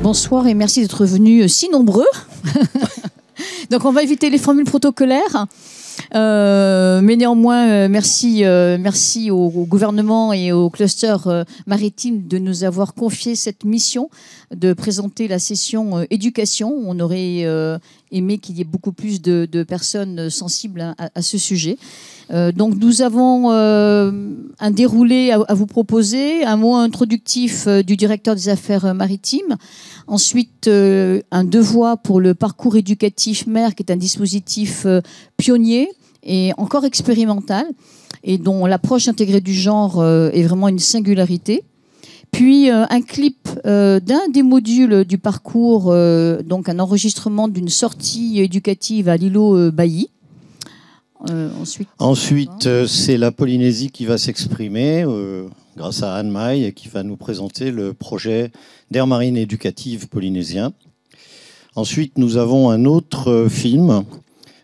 Bonsoir et merci d'être venus si nombreux. Donc on va éviter les formules protocolaires. Mais néanmoins, merci au gouvernement et au cluster maritime de nous avoir confié cette mission de présenter la session éducation. On aurait aimé qu'il y ait beaucoup plus de personnes sensibles à ce sujet. Donc nous avons un déroulé à vous proposer, un mot introductif du directeur des affaires maritimes, ensuite un devoir pour le parcours éducatif mer, qui est un dispositif pionnier et encore expérimental, et dont l'approche intégrée du genre est vraiment une singularité. Puis un clip d'un des modules du parcours, donc un enregistrement d'une sortie éducative à l'îlot Bailly. Ensuite c'est la Polynésie qui va s'exprimer grâce à Anne Maille, qui va nous présenter le projet d'air marine éducative polynésien. Ensuite, nous avons un autre film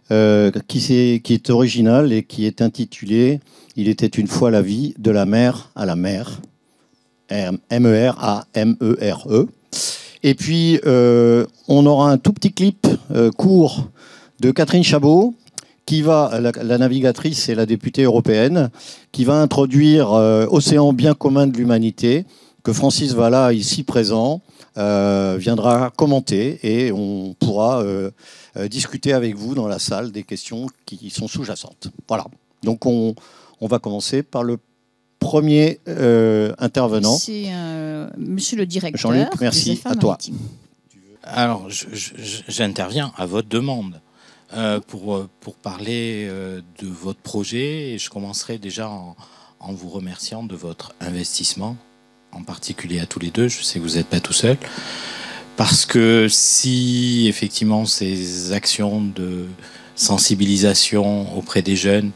qui est original et qui est intitulé « Il était une fois la vie de la mer à la mer ». M-E-R-A-M-E-R-E. Et puis, on aura un tout petit clip court de Catherine Chabot, qui va, la navigatrice et la députée européenne, qui va introduire Océan bien commun de l'humanité, que Francis Vallat, ici présent, viendra commenter, et on pourra discuter avec vous dans la salle des questions qui sont sous-jacentes. Voilà. Donc on va commencer par le premier intervenant. C'est monsieur le directeur. Jean-Luc, merci, à toi. Alors, j'interviens à votre demande pour parler de votre projet, et je commencerai déjà en vous remerciant de votre investissement, en particulier à tous les deux. Je sais que vous n'êtes pas tout seul. Parce que si effectivement ces actions de sensibilisation auprès des jeunes,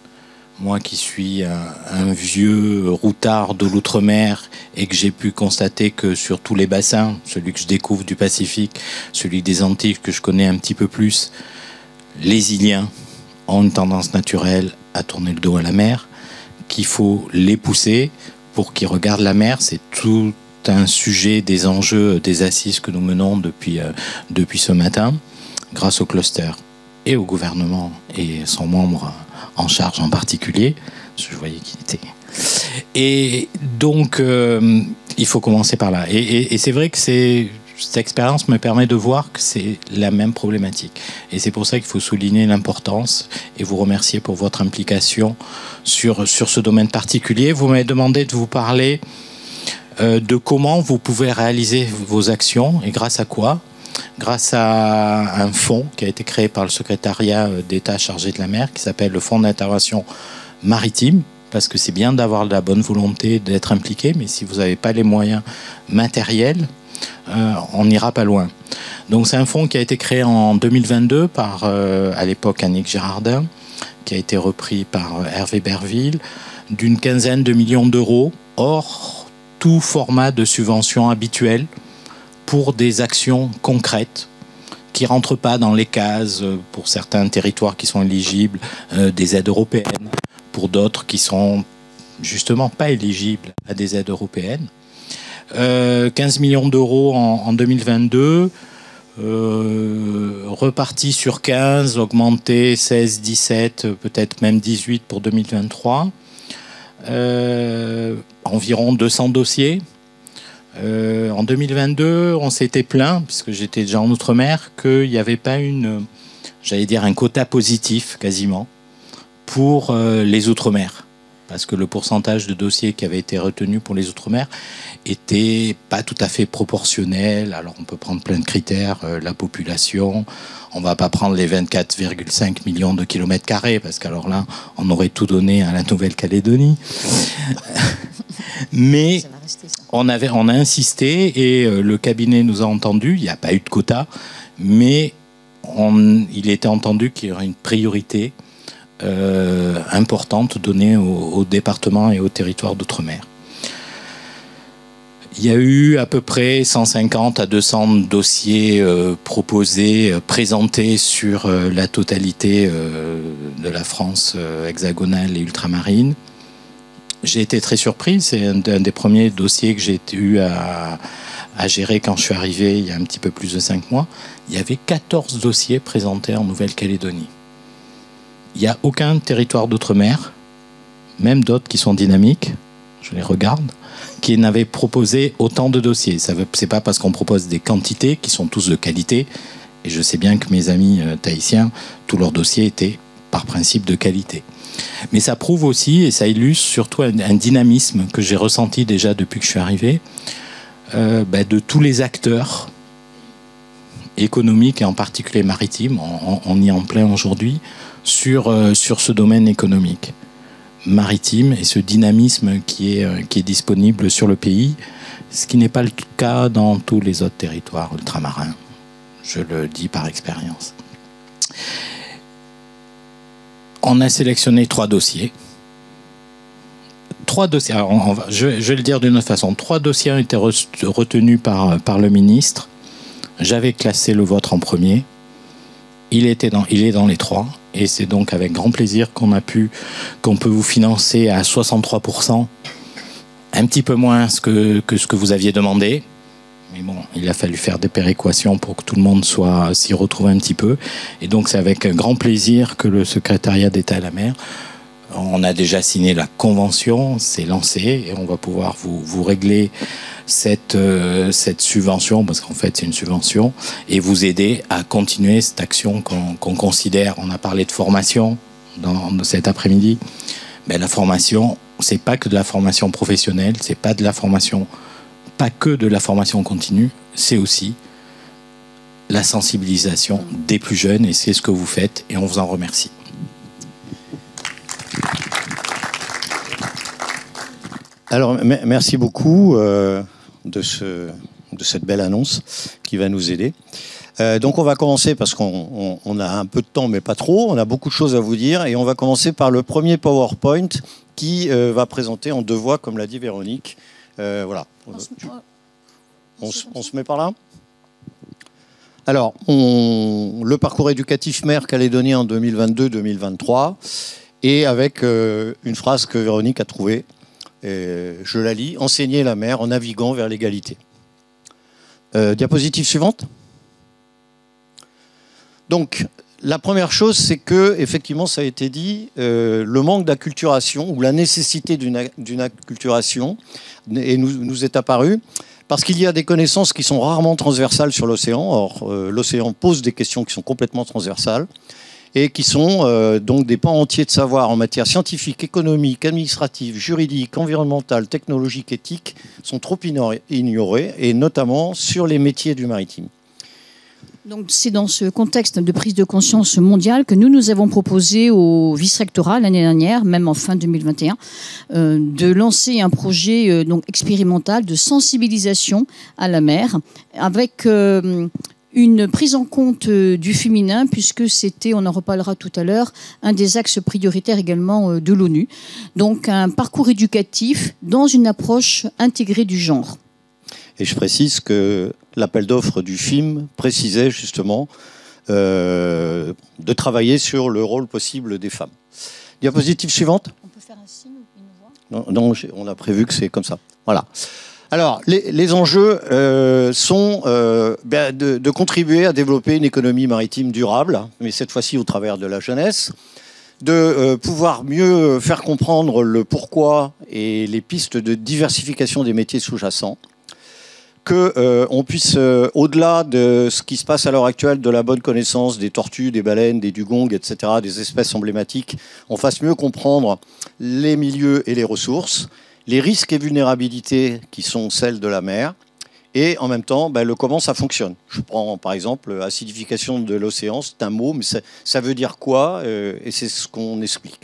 moi qui suis un vieux routard de l'outre-mer et que j'ai pu constater que sur tous les bassins, celui que je découvre du Pacifique, celui des Antilles que je connais un petit peu plus, les Iliens ont une tendance naturelle à tourner le dos à la mer, qu'il faut les pousser pour qu'ils regardent la mer. C'est tout un sujet des enjeux des assises que nous menons depuis ce matin, grâce au cluster et au gouvernement et son membre en charge en particulier. Je voyais qu'il était. Et donc, il faut commencer par là. Et c'est vrai que cette expérience me permet de voir que c'est la même problématique. Et c'est pour ça qu'il faut souligner l'importance et vous remercier pour votre implication sur ce domaine particulier. Vous m'avez demandé de vous parler de comment vous pouvez réaliser vos actions et grâce à quoi. Grâce à un fonds qui a été créé par le secrétariat d'État chargé de la mer, qui s'appelle le Fonds d'intervention maritime, parce que c'est bien d'avoir de la bonne volonté, d'être impliqué, mais si vous n'avez pas les moyens matériels, on n'ira pas loin. Donc c'est un fonds qui a été créé en 2022 par, à l'époque, Annick Girardin, qui a été repris par Hervé Berville, d'une quinzaine de millions d'euros, hors tout format de subvention habituel, pour des actions concrètes qui ne rentrent pas dans les cases, pour certains territoires qui sont éligibles, des aides européennes, pour d'autres qui sont justement pas éligibles à des aides européennes. 15 millions d'euros en 2022, reparti sur 15, augmenté 16, 17, peut-être même 18 pour 2023. Environ 200 dossiers. En 2022, on s'était plaint, puisque j'étais déjà en Outre-mer, qu'il n'y avait pas un quota positif quasiment pour les Outre-mer. Parce que le pourcentage de dossiers qui avait été retenu pour les Outre-mer était pas tout à fait proportionnel. Alors on peut prendre plein de critères, la population, on va pas prendre les 24,5 millions de kilomètres carrés, parce qu'alors là, on aurait tout donné à la Nouvelle-Calédonie. Mais on a insisté et le cabinet nous a entendus. Il n'y a pas eu de quota, mais il était entendu qu'il y aurait une priorité importante donnée aux départements et aux territoires d'outre-mer. Il y a eu à peu près 150 à 200 dossiers proposés, présentés sur la totalité de la France hexagonale et ultramarine. J'ai été très surpris, c'est un des premiers dossiers que j'ai eu à à gérer quand je suis arrivé il y a un petit peu plus de 5 mois, il y avait 14 dossiers présentés en Nouvelle-Calédonie. Il n'y a aucun territoire d'outre-mer, même d'autres qui sont dynamiques, je les regarde, qui n'avaient proposé autant de dossiers. Ce n'est pas parce qu'on propose des quantités qui sont tous de qualité, et je sais bien que mes amis tahitiens, tous leurs dossiers étaient par principe de qualité. Mais ça prouve aussi, et ça illustre surtout un dynamisme que j'ai ressenti déjà depuis que je suis arrivé, de tous les acteurs économiques et en particulier maritimes, on y est en plein aujourd'hui, sur ce domaine économique maritime et ce dynamisme qui est disponible sur le pays, ce qui n'est pas le cas dans tous les autres territoires ultramarins. Je le dis par expérience. On a sélectionné 3 dossiers. 3 dossiers. Alors je vais le dire d'une autre façon. 3 dossiers ont été retenus par le ministre. J'avais classé le vôtre en premier. Il est dans les 3. Et c'est donc avec grand plaisir qu'on peut vous financer à 63%. Un petit peu moins que ce que vous aviez demandé. Mais bon, il a fallu faire des péréquations pour que tout le monde s'y retrouve un petit peu. Et donc, c'est avec grand plaisir que le secrétariat d'État à la mer, on a déjà signé la convention, c'est lancé, et on va pouvoir vous régler cette subvention, parce qu'en fait, c'est une subvention, et vous aider à continuer cette action qu'on considère. On a parlé de formation dans cet après-midi. Mais la formation, c'est pas que de la formation professionnelle, c'est pas que de la formation continue, c'est aussi la sensibilisation des plus jeunes, et c'est ce que vous faites, et on vous en remercie. Alors, merci beaucoup de cette belle annonce qui va nous aider. Donc, on va commencer, parce qu'on a un peu de temps, mais pas trop, on a beaucoup de choses à vous dire, et on va commencer par le premier PowerPoint qui va présenter en 2 voix, comme l'a dit Véronique. Voilà. On se met par là. Alors, le parcours éducatif mer calédonien en 2022-2023, et avec une phrase que Véronique a trouvée, je la lis: enseigner la mer en naviguant vers l'égalité. Diapositive suivante. Donc, la première chose, c'est que, effectivement, ça a été dit, le manque d'acculturation ou la nécessité d'une acculturation nous est apparu parce qu'il y a des connaissances qui sont rarement transversales sur l'océan. Or, l'océan pose des questions qui sont complètement transversales et qui sont donc des pans entiers de savoir en matière scientifique, économique, administrative, juridique, environnementale, technologique, éthique, sont trop ignorés, et notamment sur les métiers du maritime. Donc, c'est dans ce contexte de prise de conscience mondiale que nous avons proposé au vice-rectorat l'année dernière, même en fin 2021, de lancer un projet expérimental de sensibilisation à la mer, avec une prise en compte du féminin, puisque c'était, on en reparlera tout à l'heure, un des axes prioritaires également de l'ONU. Donc, un parcours éducatif dans une approche intégrée du genre. Et je précise que l'appel d'offres du film précisait justement de travailler sur le rôle possible des femmes. Diapositive suivante. On peut faire un signe ou une voix ? Non, on a prévu que c'est comme ça. Voilà. Alors, les enjeux sont de contribuer à développer une économie maritime durable, mais cette fois-ci au travers de la jeunesse, de pouvoir mieux faire comprendre le pourquoi et les pistes de diversification des métiers sous-jacents, qu'on puisse, au-delà de ce qui se passe à l'heure actuelle, de la bonne connaissance des tortues, des baleines, des dugongs, etc., des espèces emblématiques, on fasse mieux comprendre les milieux et les ressources, les risques et vulnérabilités qui sont celles de la mer, et en même temps, le comment ça fonctionne. Je prends par exemple acidification de l'océan, c'est un mot, mais ça veut dire quoi, et c'est ce qu'on explique.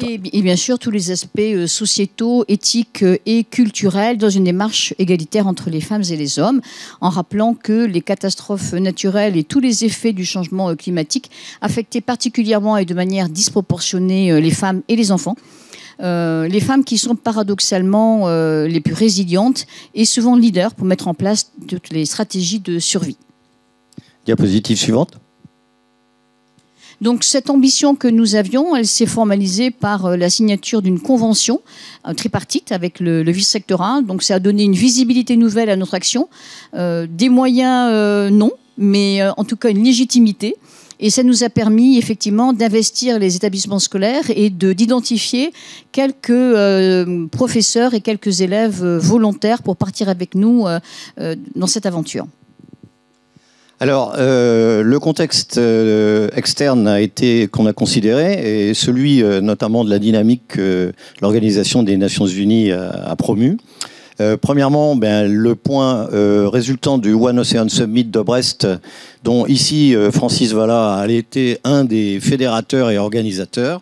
Et bien sûr, tous les aspects sociétaux, éthiques et culturels dans une démarche égalitaire entre les femmes et les hommes, en rappelant que les catastrophes naturelles et tous les effets du changement climatique affectaient particulièrement et de manière disproportionnée les femmes et les enfants. Les femmes qui sont paradoxalement les plus résilientes et souvent leaders pour mettre en place toutes les stratégies de survie. Diapositive suivante. Donc cette ambition que nous avions, elle s'est formalisée par la signature d'une convention tripartite avec le vice-rectorat. Donc ça a donné une visibilité nouvelle à notre action, des moyens non, mais en tout cas une légitimité. Et ça nous a permis effectivement d'investir les établissements scolaires et d'identifier quelques professeurs et quelques élèves volontaires pour partir avec nous dans cette aventure. Alors, le contexte externe qu'on a considéré est celui notamment de la dynamique que l'Organisation des Nations Unies a promue. Premièrement, le point résultant du One Ocean Summit de Brest, dont ici Francis Vallat a été un des fédérateurs et organisateurs,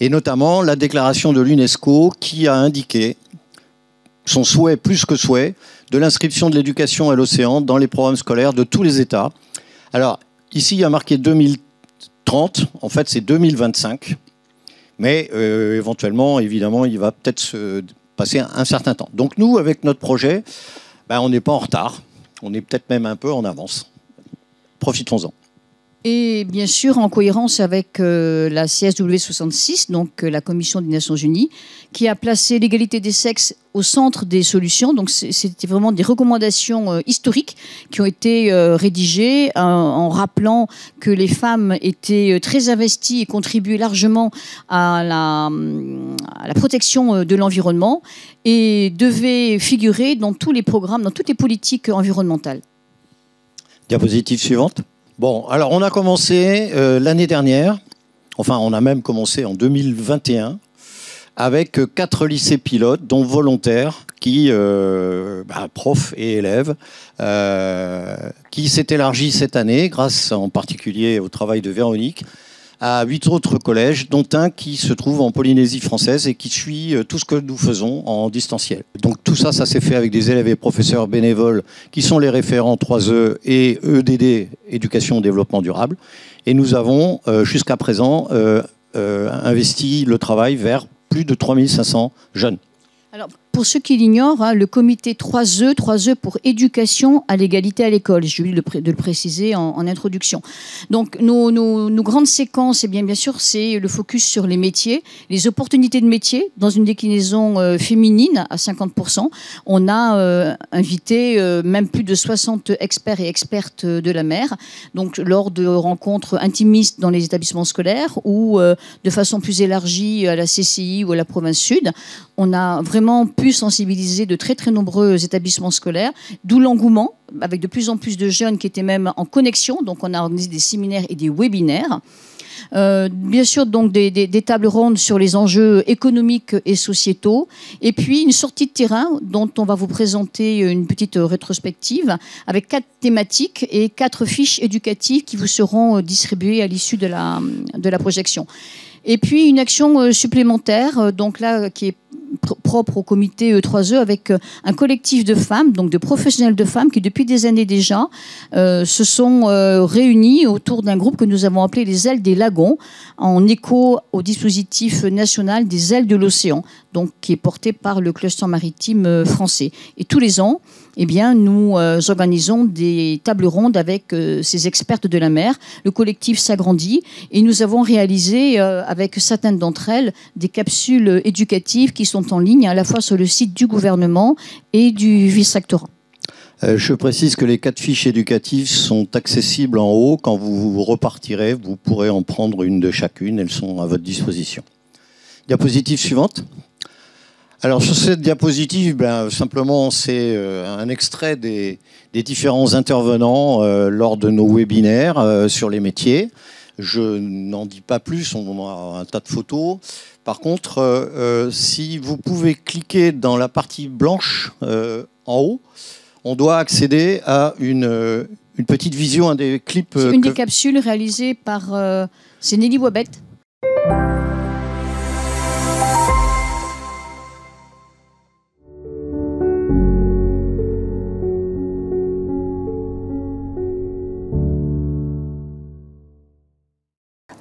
et notamment la déclaration de l'UNESCO qui a indiqué son souhait, plus que souhait, de l'inscription de l'éducation à l'océan dans les programmes scolaires de tous les États. Alors, ici, il y a marqué 2030, en fait c'est 2025, mais éventuellement, évidemment, il va peut-être se passer un certain temps. Donc nous, avec notre projet, on n'est pas en retard, on est peut-être même un peu en avance. Profitons-en. Et bien sûr, en cohérence avec la CSW 66, donc la Commission des Nations Unies, qui a placé l'égalité des sexes au centre des solutions. Donc c'était vraiment des recommandations historiques qui ont été rédigées en rappelant que les femmes étaient très investies et contribuaient largement à la protection de l'environnement et devaient figurer dans tous les programmes, dans toutes les politiques environnementales. Diapositive suivante. Bon, alors on a commencé l'année dernière, enfin on a même commencé en 2021, avec 4 lycées pilotes, dont volontaires, profs et élèves, qui s'est élargi cette année, grâce en particulier au travail de Véronique, à 8 autres collèges, dont un qui se trouve en Polynésie française et qui suit tout ce que nous faisons en distanciel. Donc tout ça, ça s'est fait avec des élèves et professeurs bénévoles qui sont les référents 3E et EDD, Éducation et Développement Durable. Et nous avons jusqu'à présent investi le travail vers plus de 3500 jeunes. Alors, pour ceux qui l'ignorent, le comité 3E pour éducation à l'égalité à l'école. J'ai oublié de le préciser en introduction. Donc, nos grandes séquences, eh bien sûr, c'est le focus sur les métiers, les opportunités de métiers dans une déclinaison féminine à 50%. On a invité même plus de 60 experts et expertes de la mer, donc lors de rencontres intimistes dans les établissements scolaires ou de façon plus élargie à la CCI ou à la province sud. On a vraiment pu sensibiliser de très très nombreux établissements scolaires, d'où l'engouement, avec de plus en plus de jeunes qui étaient même en connexion. Donc on a organisé des séminaires et des webinaires. Bien sûr, donc des tables rondes sur les enjeux économiques et sociétaux. Et puis une sortie de terrain dont on va vous présenter une petite rétrospective avec 4 thématiques et 4 fiches éducatives qui vous seront distribuées à l'issue de la projection. Et puis une action supplémentaire, donc là, qui est propre au comité 3E, avec un collectif de femmes, donc de professionnels de femmes qui depuis des années déjà se sont réunis autour d'un groupe que nous avons appelé les Ailes des Lagons, en écho au dispositif national des Ailes de l'Océan, donc qui est porté par le cluster maritime français. Et tous les ans, eh bien, nous organisons des tables rondes avec ces expertes de la mer. Le collectif s'agrandit et nous avons réalisé avec certaines d'entre elles des capsules éducatives qui sont en ligne à la fois sur le site du gouvernement et du vice-rectorat. Je précise que les 4 fiches éducatives sont accessibles en haut. Quand vous repartirez, vous pourrez en prendre une de chacune. Elles sont à votre disposition. Diapositive suivante. Alors sur cette diapositive, simplement c'est un extrait des différents intervenants lors de nos webinaires sur les métiers. Je n'en dis pas plus, on a un tas de photos. Par contre, si vous pouvez cliquer dans la partie blanche en haut, on doit accéder à une petite vision, un des clips. C'est une des capsules réalisées par c'est Nelly Wabet.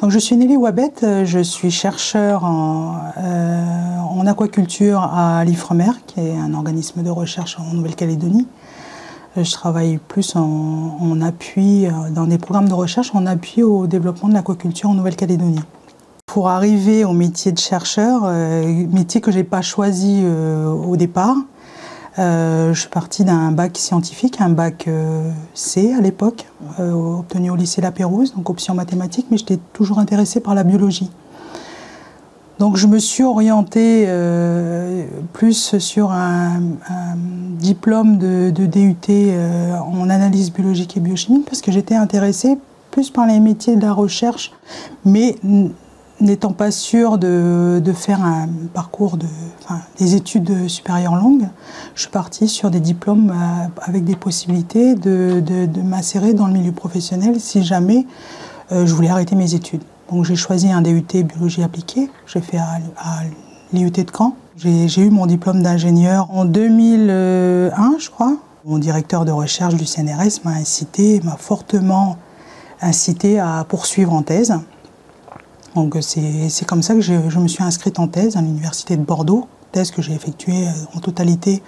Donc, je suis Nelly Wabet, je suis chercheur en aquaculture à l'IFREMER, qui est un organisme de recherche en Nouvelle-Calédonie. Je travaille plus en appui, dans des programmes de recherche, en appui au développement de l'aquaculture en Nouvelle-Calédonie. Pour arriver au métier de chercheur, métier que je n'ai pas choisi au départ, je suis partie d'un bac scientifique, un bac C à l'époque, obtenu au lycée La Pérouse, donc option mathématiques, mais j'étais toujours intéressée par la biologie. Donc je me suis orientée plus sur un diplôme de DUT en analyse biologique et biochimique parce que j'étais intéressée plus par les métiers de la recherche, mais n'étant pas sûre de faire un parcours des études supérieures longues, je suis partie sur des diplômes avec des possibilités de m'insérer dans le milieu professionnel si jamais je voulais arrêter mes études. Donc j'ai choisi un DUT biologie appliquée, j'ai fait à l'IUT de Caen. J'ai eu mon diplôme d'ingénieur en 2001, je crois. Mon directeur de recherche du CNRS m'a fortement incité à poursuivre en thèse. Donc c'est comme ça que je me suis inscrite en thèse à l'université de Bordeaux, thèse que j'ai effectuée en totalité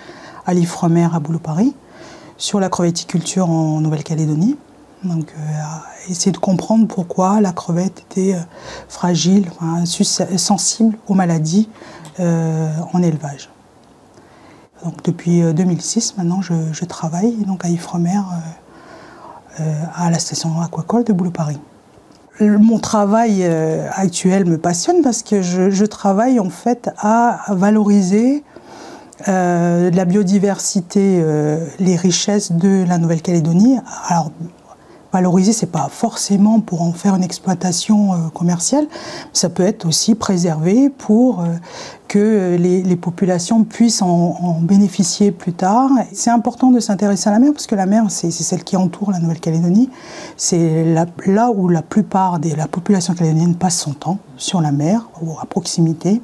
à l'Ifremer à Boulot-Paris, sur la crevetticulture en Nouvelle-Calédonie. Donc essayer de comprendre pourquoi la crevette était fragile, sensible aux maladies en élevage. Donc depuis 2006, maintenant, je travaille donc à Ifremer à la station aquacole de Boulot-Paris. Mon travail actuel me passionne parce que je travaille en fait à valoriser la biodiversité, les richesses de la Nouvelle-Calédonie. Alors, valoriser, c'est pas forcément pour en faire une exploitation commerciale, ça peut être aussi préservé pour que les populations puissent en bénéficier plus tard. C'est important de s'intéresser à la mer parce que la mer, c'est celle qui entoure la Nouvelle-Calédonie. C'est là où la plupart de la population calédonienne passe son temps, sur la mer ou à proximité.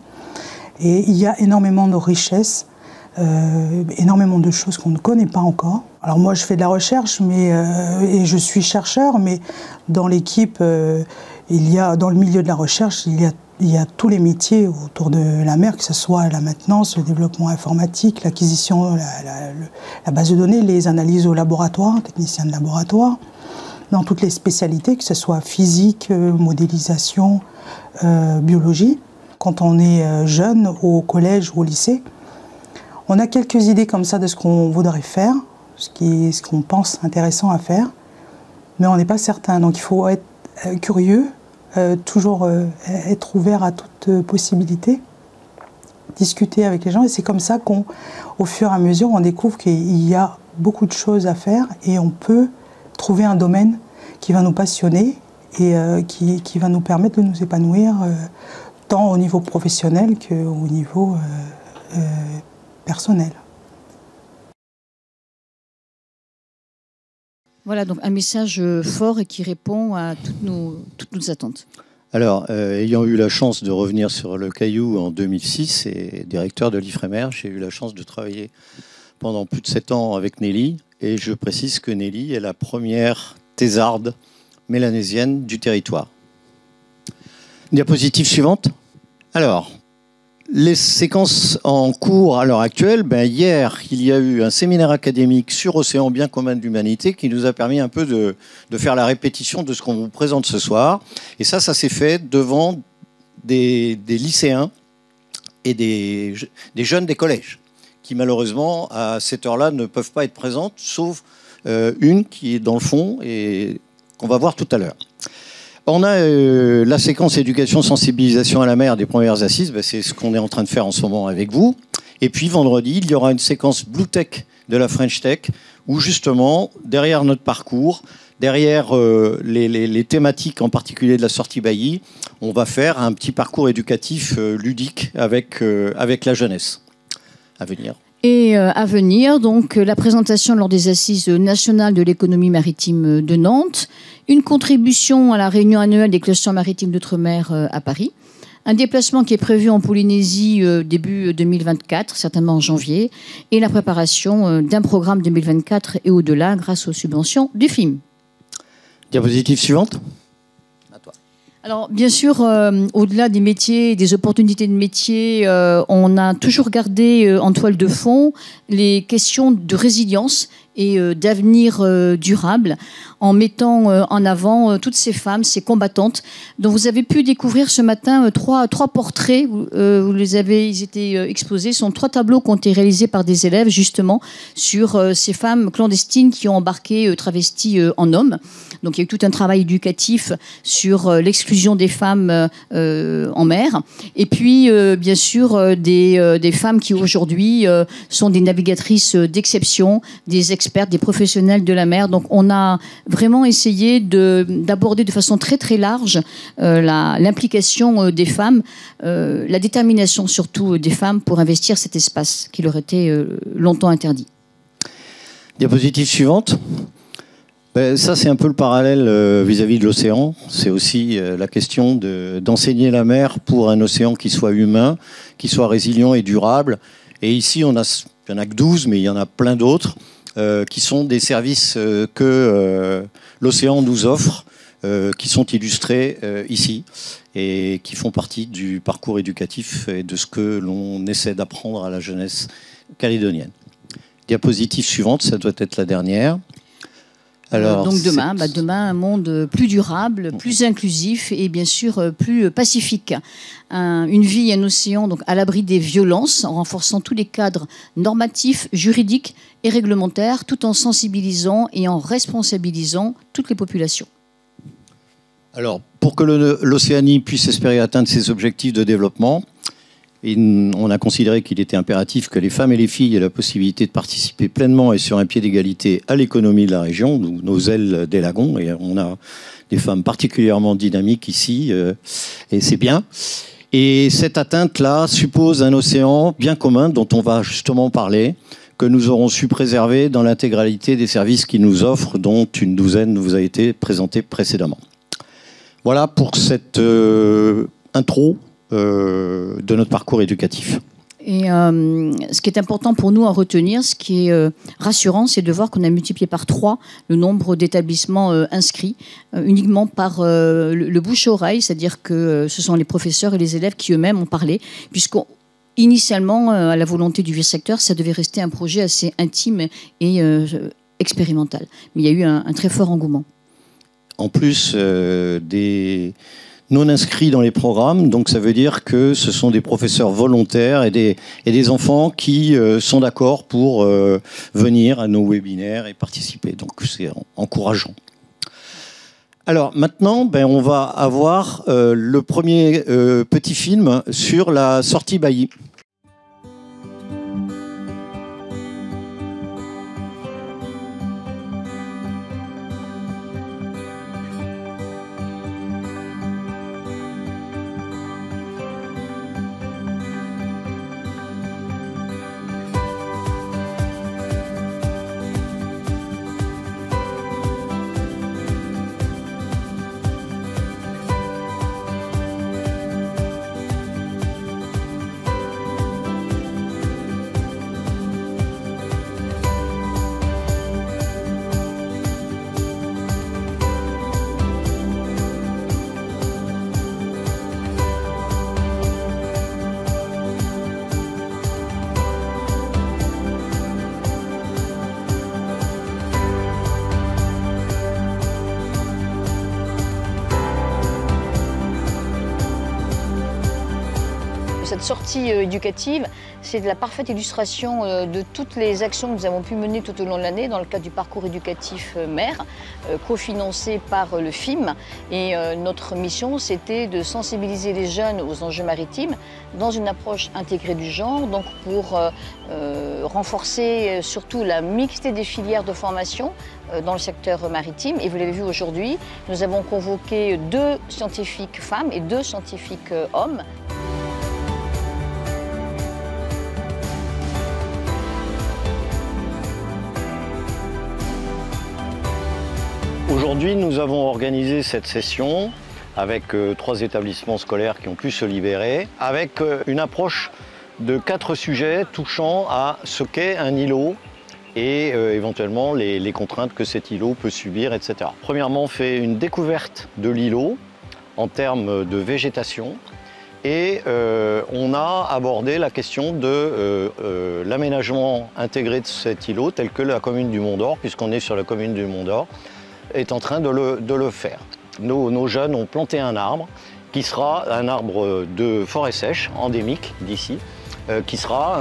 Et il y a énormément de richesses, énormément de choses qu'on ne connaît pas encore. Alors moi je fais de la recherche et je suis chercheur, mais dans l'équipe, dans le milieu de la recherche, il y a tous les métiers autour de la mer, que ce soit la maintenance, le développement informatique, l'acquisition, la base de données, les analyses au laboratoire, technicien de laboratoire, dans toutes les spécialités, que ce soit physique, modélisation, biologie. Quand on est jeune, au collège ou au lycée, on a quelques idées comme ça de ce qu'on voudrait faire, ce qu'on pense intéressant à faire, mais on n'est pas certain. Donc il faut être curieux, toujours être ouvert à toute possibilité, discuter avec les gens. Et c'est comme ça qu'au fur et à mesure, on découvre qu'il y a beaucoup de choses à faire et on peut trouver un domaine qui va nous passionner et qui va nous permettre de nous épanouir tant au niveau professionnel qu'au niveau personnel. Voilà, donc un message fort et qui répond à toutes nos attentes. Alors, ayant eu la chance de revenir sur le Caillou en 2006 et directeur de l'Ifremer, j'ai eu la chance de travailler pendant plus de 7 ans avec Nelly. Et je précise que Nelly est la première thésarde mélanésienne du territoire. Diapositive suivante. Alors, les séquences en cours à l'heure actuelle, hier, il y a eu un séminaire académique sur Océan bien commun de l'humanité qui nous a permis un peu de faire la répétition de ce qu'on vous présente ce soir. Et ça s'est fait devant des lycéens et des jeunes des collèges qui, malheureusement, à cette heure-là, ne peuvent pas être présentes, sauf une qui est dans le fond et qu'on va voir tout à l'heure. On a la séquence éducation-sensibilisation à la mer des premières assises, c'est ce qu'on est en train de faire en ce moment avec vous. Et puis vendredi, il y aura une séquence Blue Tech de la French Tech, où justement, derrière notre parcours, derrière les thématiques en particulier de la sortie Bailly, on va faire un petit parcours éducatif ludique avec la jeunesse. À venir. Et à venir, donc, la présentation lors des Assises nationales de l'économie maritime de Nantes, une contribution à la réunion annuelle des clusters maritimes d'outre-mer à Paris, un déplacement qui est prévu en Polynésie début 2024, certainement en janvier, et la préparation d'un programme 2024 et au-delà grâce aux subventions du FIM. Diapositive suivante. Alors, bien sûr, au-delà des métiers, des opportunités de métier, on a toujours gardé en toile de fond les questions de résilience et d'avenir durable, en mettant en avant toutes ces femmes, ces combattantes, dont vous avez pu découvrir ce matin trois portraits. Vous les avez, ils étaient exposés. Ce sont 3 tableaux qui ont été réalisés par des élèves, justement, sur ces femmes clandestines qui ont embarqué travesties en hommes. Donc il y a eu tout un travail éducatif sur l'exclusion des femmes en mer. Et puis, bien sûr, des femmes qui aujourd'hui sont des navigatrices d'exception, des expertes, des professionnels de la mer. Donc on a vraiment essayé d'aborder de façon très très large l'implication des femmes, la détermination surtout des femmes pour investir cet espace qui leur était longtemps interdit. Diapositive suivante. Ça, c'est un peu le parallèle vis-à-vis de l'océan. C'est aussi la question d'enseigner la mer pour un océan qui soit humain, qui soit résilient et durable. Et ici, il n'y en a que 12, mais il y en a plein d'autres, qui sont des services que l'océan nous offre, qui sont illustrés ici, et qui font partie du parcours éducatif et de ce que l'on essaie d'apprendre à la jeunesse calédonienne. Diapositive suivante, ça doit être la dernière. Alors, donc demain, un monde plus durable, plus inclusif et bien sûr plus pacifique. Une vie et un océan donc à l'abri des violences, en renforçant tous les cadres normatifs, juridiques et réglementaires, tout en sensibilisant et en responsabilisant toutes les populations. Alors, pour que l'Océanie puisse espérer atteindre ses objectifs de développement, on a considéré qu'il était impératif que les femmes et les filles aient la possibilité de participer pleinement et sur un pied d'égalité à l'économie de la région, nos ailes des lagons, et on a des femmes particulièrement dynamiques ici, et c'est bien. Et cette atteinte-là suppose un océan bien commun dont on va justement parler, que nous aurons su préserver dans l'intégralité des services qu'il nous offre, dont une douzaine vous a été présentée précédemment. Voilà pour cette intro de notre parcours éducatif. Et ce qui est important pour nous à retenir, ce qui est rassurant, c'est de voir qu'on a multiplié par 3 le nombre d'établissements inscrits, uniquement par le bouche-oreille, c'est-à-dire que ce sont les professeurs et les élèves qui eux-mêmes ont parlé, puisqu'initialement, à la volonté du vice-recteur, ça devait rester un projet assez intime et expérimental. Mais il y a eu un très fort engouement. En plus des non inscrits dans les programmes, donc ça veut dire que ce sont des professeurs volontaires et des enfants qui sont d'accord pour venir à nos webinaires et participer. Donc c'est encourageant. Alors maintenant, on va avoir le premier petit film sur la sortie Bailly. Cette sortie éducative, c'est de la parfaite illustration de toutes les actions que nous avons pu mener tout au long de l'année dans le cadre du parcours éducatif mer, cofinancé par le FIM. Et notre mission, c'était de sensibiliser les jeunes aux enjeux maritimes dans une approche intégrée du genre, donc pour renforcer surtout la mixité des filières de formation dans le secteur maritime. Et vous l'avez vu aujourd'hui, nous avons convoqué 2 scientifiques femmes et 2 scientifiques hommes. Aujourd'hui, nous avons organisé cette session avec 3 établissements scolaires qui ont pu se libérer, avec une approche de 4 sujets touchant à ce qu'est un îlot et éventuellement les contraintes que cet îlot peut subir, etc. Premièrement, on fait une découverte de l'îlot en termes de végétation et on a abordé la question de l'aménagement intégré de cet îlot tel que la commune du Mont d'Or, puisqu'on est sur la commune du Mont d'Or, est en train de le faire. Nos jeunes ont planté un arbre qui sera un arbre de forêt sèche, endémique d'ici, qui sera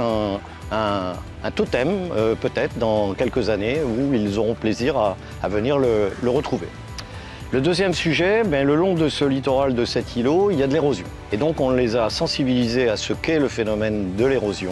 un totem peut-être dans quelques années où ils auront plaisir à venir le retrouver. Le deuxième sujet, le long de ce littoral de cet îlot, il y a de l'érosion. Et donc on les a sensibilisés à ce qu'est le phénomène de l'érosion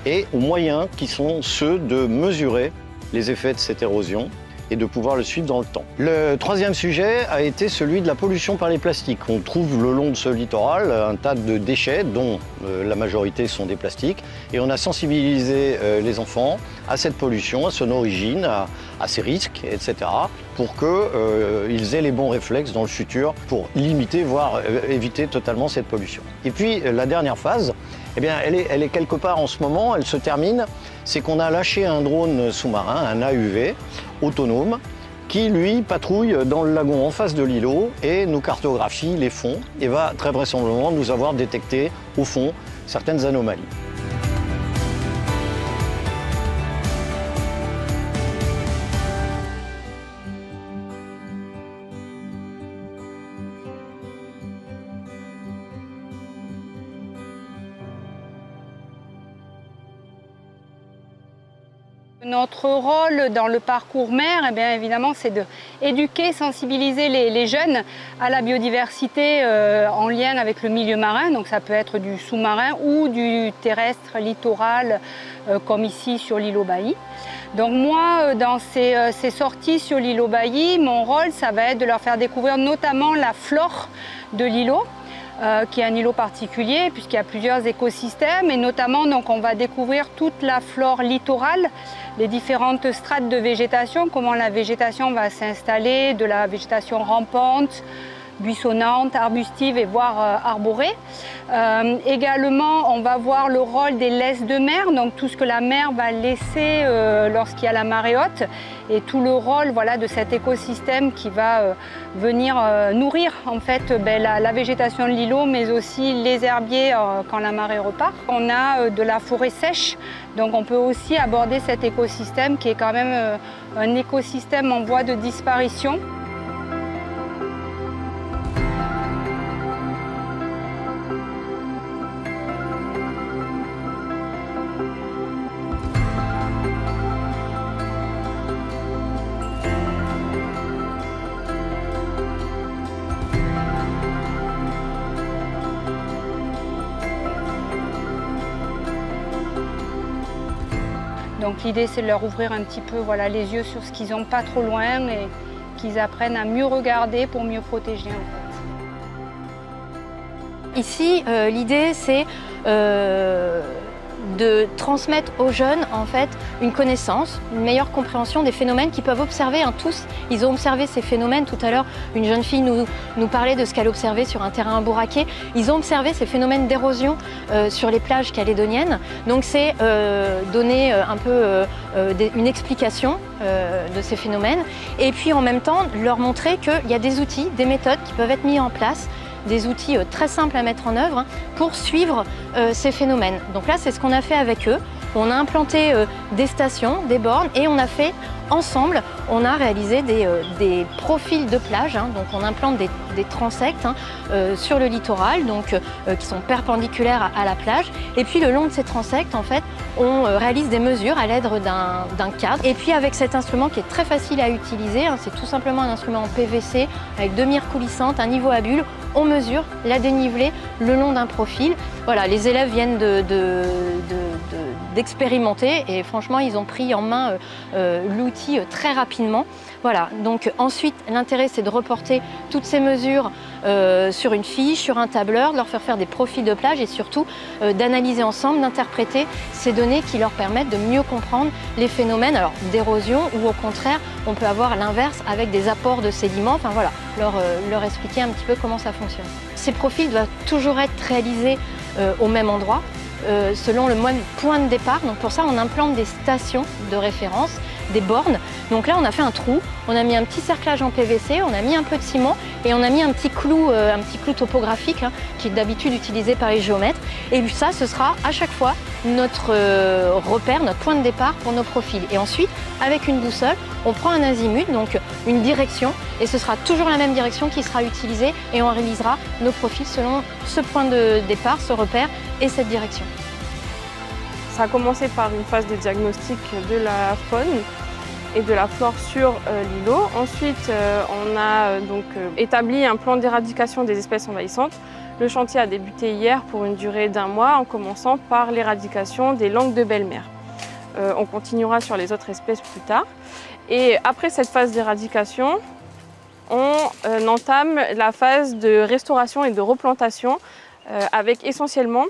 et aux moyens qui sont ceux de mesurer les effets de cette érosion et de pouvoir le suivre dans le temps. Le troisième sujet a été celui de la pollution par les plastiques. On trouve le long de ce littoral un tas de déchets dont la majorité sont des plastiques et on a sensibilisé les enfants à cette pollution, à son origine, à ses risques, etc. pour qu'ils aient les bons réflexes dans le futur pour limiter, voire éviter totalement cette pollution. Et puis la dernière phase, eh bien, elle est quelque part en ce moment, elle se termine, c'est qu'on a lâché un drone sous-marin, un AUV, autonome, qui lui patrouille dans le lagon en face de l'îlot et nous cartographie les fonds et va très vraisemblablement nous avoir détecté au fond certaines anomalies. Notre rôle dans le parcours mer, eh bien, évidemment, c'est d'éduquer, sensibiliser les jeunes à la biodiversité en lien avec le milieu marin. Donc ça peut être du sous-marin ou du terrestre, littoral, comme ici sur l'îlot Bailly. Donc moi, dans ces sorties sur l'îlot Bailly, mon rôle, ça va être de leur faire découvrir notamment la flore de l'îlot. Qui est un îlot particulier puisqu'il y a plusieurs écosystèmes et notamment donc, on va découvrir toute la flore littorale, les différentes strates de végétation, comment la végétation va s'installer, de la végétation rampante, buissonnante, arbustive et voire arborée. Également, on va voir le rôle des laisses de mer, donc tout ce que la mer va laisser lorsqu'il y a la marée haute et tout le rôle voilà, de cet écosystème qui va venir nourrir en fait la végétation de l'îlot mais aussi les herbiers quand la marée repart. On a de la forêt sèche, donc on peut aussi aborder cet écosystème qui est quand même un écosystème en voie de disparition. Donc l'idée c'est de leur ouvrir un petit peu voilà, les yeux sur ce qu'ils n'ont pas trop loin et qu'ils apprennent à mieux regarder pour mieux protéger en fait. Ici l'idée c'est de transmettre aux jeunes en fait une connaissance, une meilleure compréhension des phénomènes qu'ils peuvent observer tous. Ils ont observé ces phénomènes. Tout à l'heure, une jeune fille nous parlait de ce qu'elle observait sur un terrain bourraqué. Ils ont observé ces phénomènes d'érosion sur les plages calédoniennes. Donc c'est donner un peu une explication de ces phénomènes et puis en même temps leur montrer qu'il y a des outils, des méthodes qui peuvent être mis en place, des outils très simples à mettre en œuvre pour suivre ces phénomènes. Donc là, c'est ce qu'on a fait avec eux. On a implanté des stations, des bornes et on a fait ensemble, on a réalisé des profils de plage. Donc on implante des transects sur le littoral, donc qui sont perpendiculaires à la plage. Et puis le long de ces transects, en fait, on réalise des mesures à l'aide d'un cadre. Et puis avec cet instrument qui est très facile à utiliser, c'est tout simplement un instrument en PVC avec 2 mires coulissantes, un niveau à bulles. On mesure la dénivelée le long d'un profil. Voilà, les élèves viennent d'expérimenter et franchement, ils ont pris en main l'outil très rapidement. Voilà, donc ensuite, l'intérêt, c'est de reporter toutes ces mesures sur une fiche, sur un tableur, de leur faire des profils de plage et surtout d'analyser ensemble, d'interpréter ces données qui leur permettent de mieux comprendre les phénomènes d'érosion ou au contraire, on peut avoir l'inverse avec des apports de sédiments. Enfin voilà, leur expliquer un petit peu comment ça fonctionne. Ces profils doivent toujours être réalisés au même endroit, selon le même point de départ. Donc pour ça, on implante des stations de référence, des bornes Donc là, on a fait un trou, on a mis un petit cerclage en PVC, on a mis un peu de ciment et on a mis un petit clou topographique qui est d'habitude utilisé par les géomètres. Et ça, ce sera à chaque fois notre repère, notre point de départ pour nos profils. Et ensuite, avec une boussole, on prend un azimut, donc une direction, et ce sera toujours la même direction qui sera utilisée et on réalisera nos profils selon ce point de départ, ce repère et cette direction. Ça a commencé par une phase de diagnostic de la faune et de la flore sur l'îlot. Ensuite, on a établi un plan d'éradication des espèces envahissantes. Le chantier a débuté hier pour une durée d'1 mois en commençant par l'éradication des langues de belle-mère. On continuera sur les autres espèces plus tard. Et après cette phase d'éradication, on entame la phase de restauration et de replantation avec essentiellement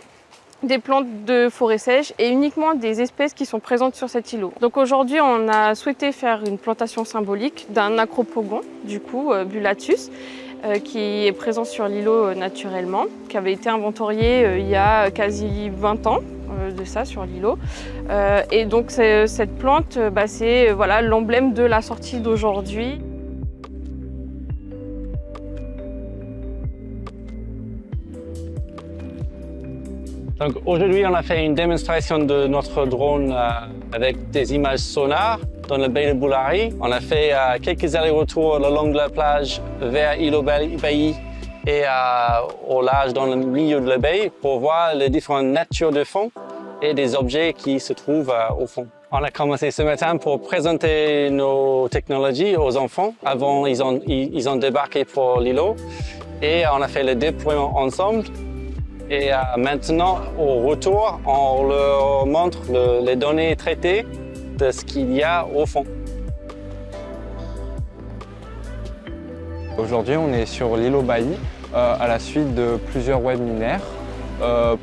des plantes de forêt sèche et uniquement des espèces qui sont présentes sur cet îlot. Donc aujourd'hui, on a souhaité faire une plantation symbolique d'un acropogon, du coup, Bullatus, qui est présent sur l'îlot naturellement, qui avait été inventorié il y a quasi 20 ans de ça sur l'îlot. Et donc cette plante, c'est voilà, l'emblème de la sortie d'aujourd'hui. Donc aujourd'hui, on a fait une démonstration de notre drone avec des images sonars dans le baie de Boulari. On a fait quelques allers-retours le long de la plage vers îlot Bailly et au large dans le milieu de la baie pour voir les différentes natures de fond et des objets qui se trouvent au fond. On a commencé ce matin pour présenter nos technologies aux enfants. Avant, ils ont débarqué pour l'îlot et on a fait le déploiement ensemble. Et maintenant, au retour, on leur montre les données traitées de ce qu'il y a au fond. Aujourd'hui, on est sur l'îlot Bailly à la suite de plusieurs webinaires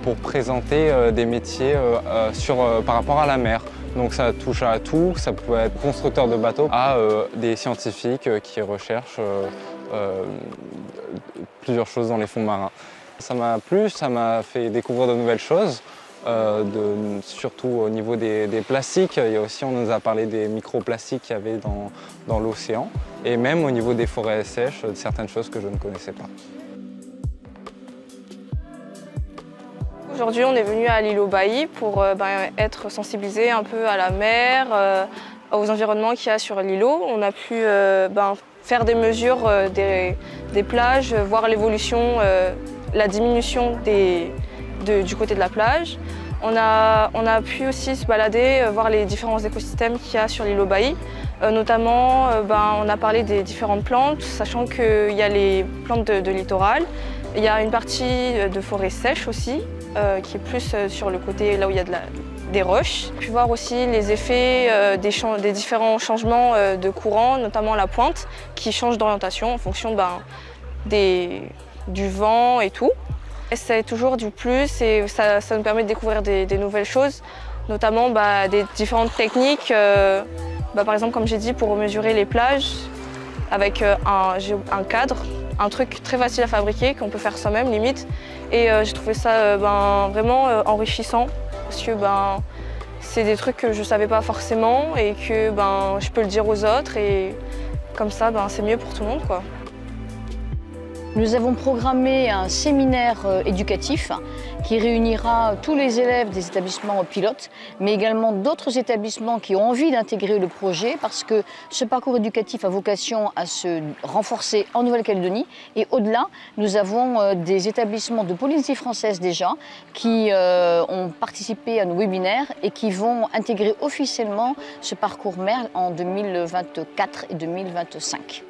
pour présenter des métiers par rapport à la mer. Donc ça touche à tout, ça peut être constructeur de bateaux à des scientifiques qui recherchent plusieurs choses dans les fonds marins. Ça m'a plu, ça m'a fait découvrir de nouvelles choses, surtout au niveau des plastiques. Il y a aussi, on nous a parlé des microplastiques qu'il y avait dans l'océan, et même au niveau des forêts sèches, de certaines choses que je ne connaissais pas. Aujourd'hui, on est venu à l'îlot Bailly pour être sensibilisé un peu à la mer, aux environnements qu'il y a sur l'îlot. On a pu faire des mesures des plages, voir l'évolution, la diminution du côté de la plage. On a pu aussi se balader, voir les différents écosystèmes qu'il y a sur l'îlot Bailly. Notamment, on a parlé des différentes plantes, sachant qu'il y a les plantes de littoral. Il y a une partie de forêt sèche aussi, qui est plus sur le côté là où il y a des roches. On a pu voir aussi les effets des différents changements de courant, notamment la pointe, qui change d'orientation en fonction du vent et tout. Et c'est toujours du plus et ça nous permet de découvrir des nouvelles choses, notamment des différentes techniques, par exemple comme j'ai dit pour mesurer les plages avec un cadre, un truc très facile à fabriquer qu'on peut faire soi-même limite. Et j'ai trouvé ça vraiment enrichissant parce que c'est des trucs que je ne savais pas forcément et que je peux le dire aux autres et comme ça c'est mieux pour tout le monde, quoi. Nous avons programmé un séminaire éducatif qui réunira tous les élèves des établissements pilotes, mais également d'autres établissements qui ont envie d'intégrer le projet parce que ce parcours éducatif a vocation à se renforcer en Nouvelle-Calédonie. Et au-delà, nous avons des établissements de Polynésie française déjà qui ont participé à nos webinaires et qui vont intégrer officiellement ce parcours mer en 2024 et 2025.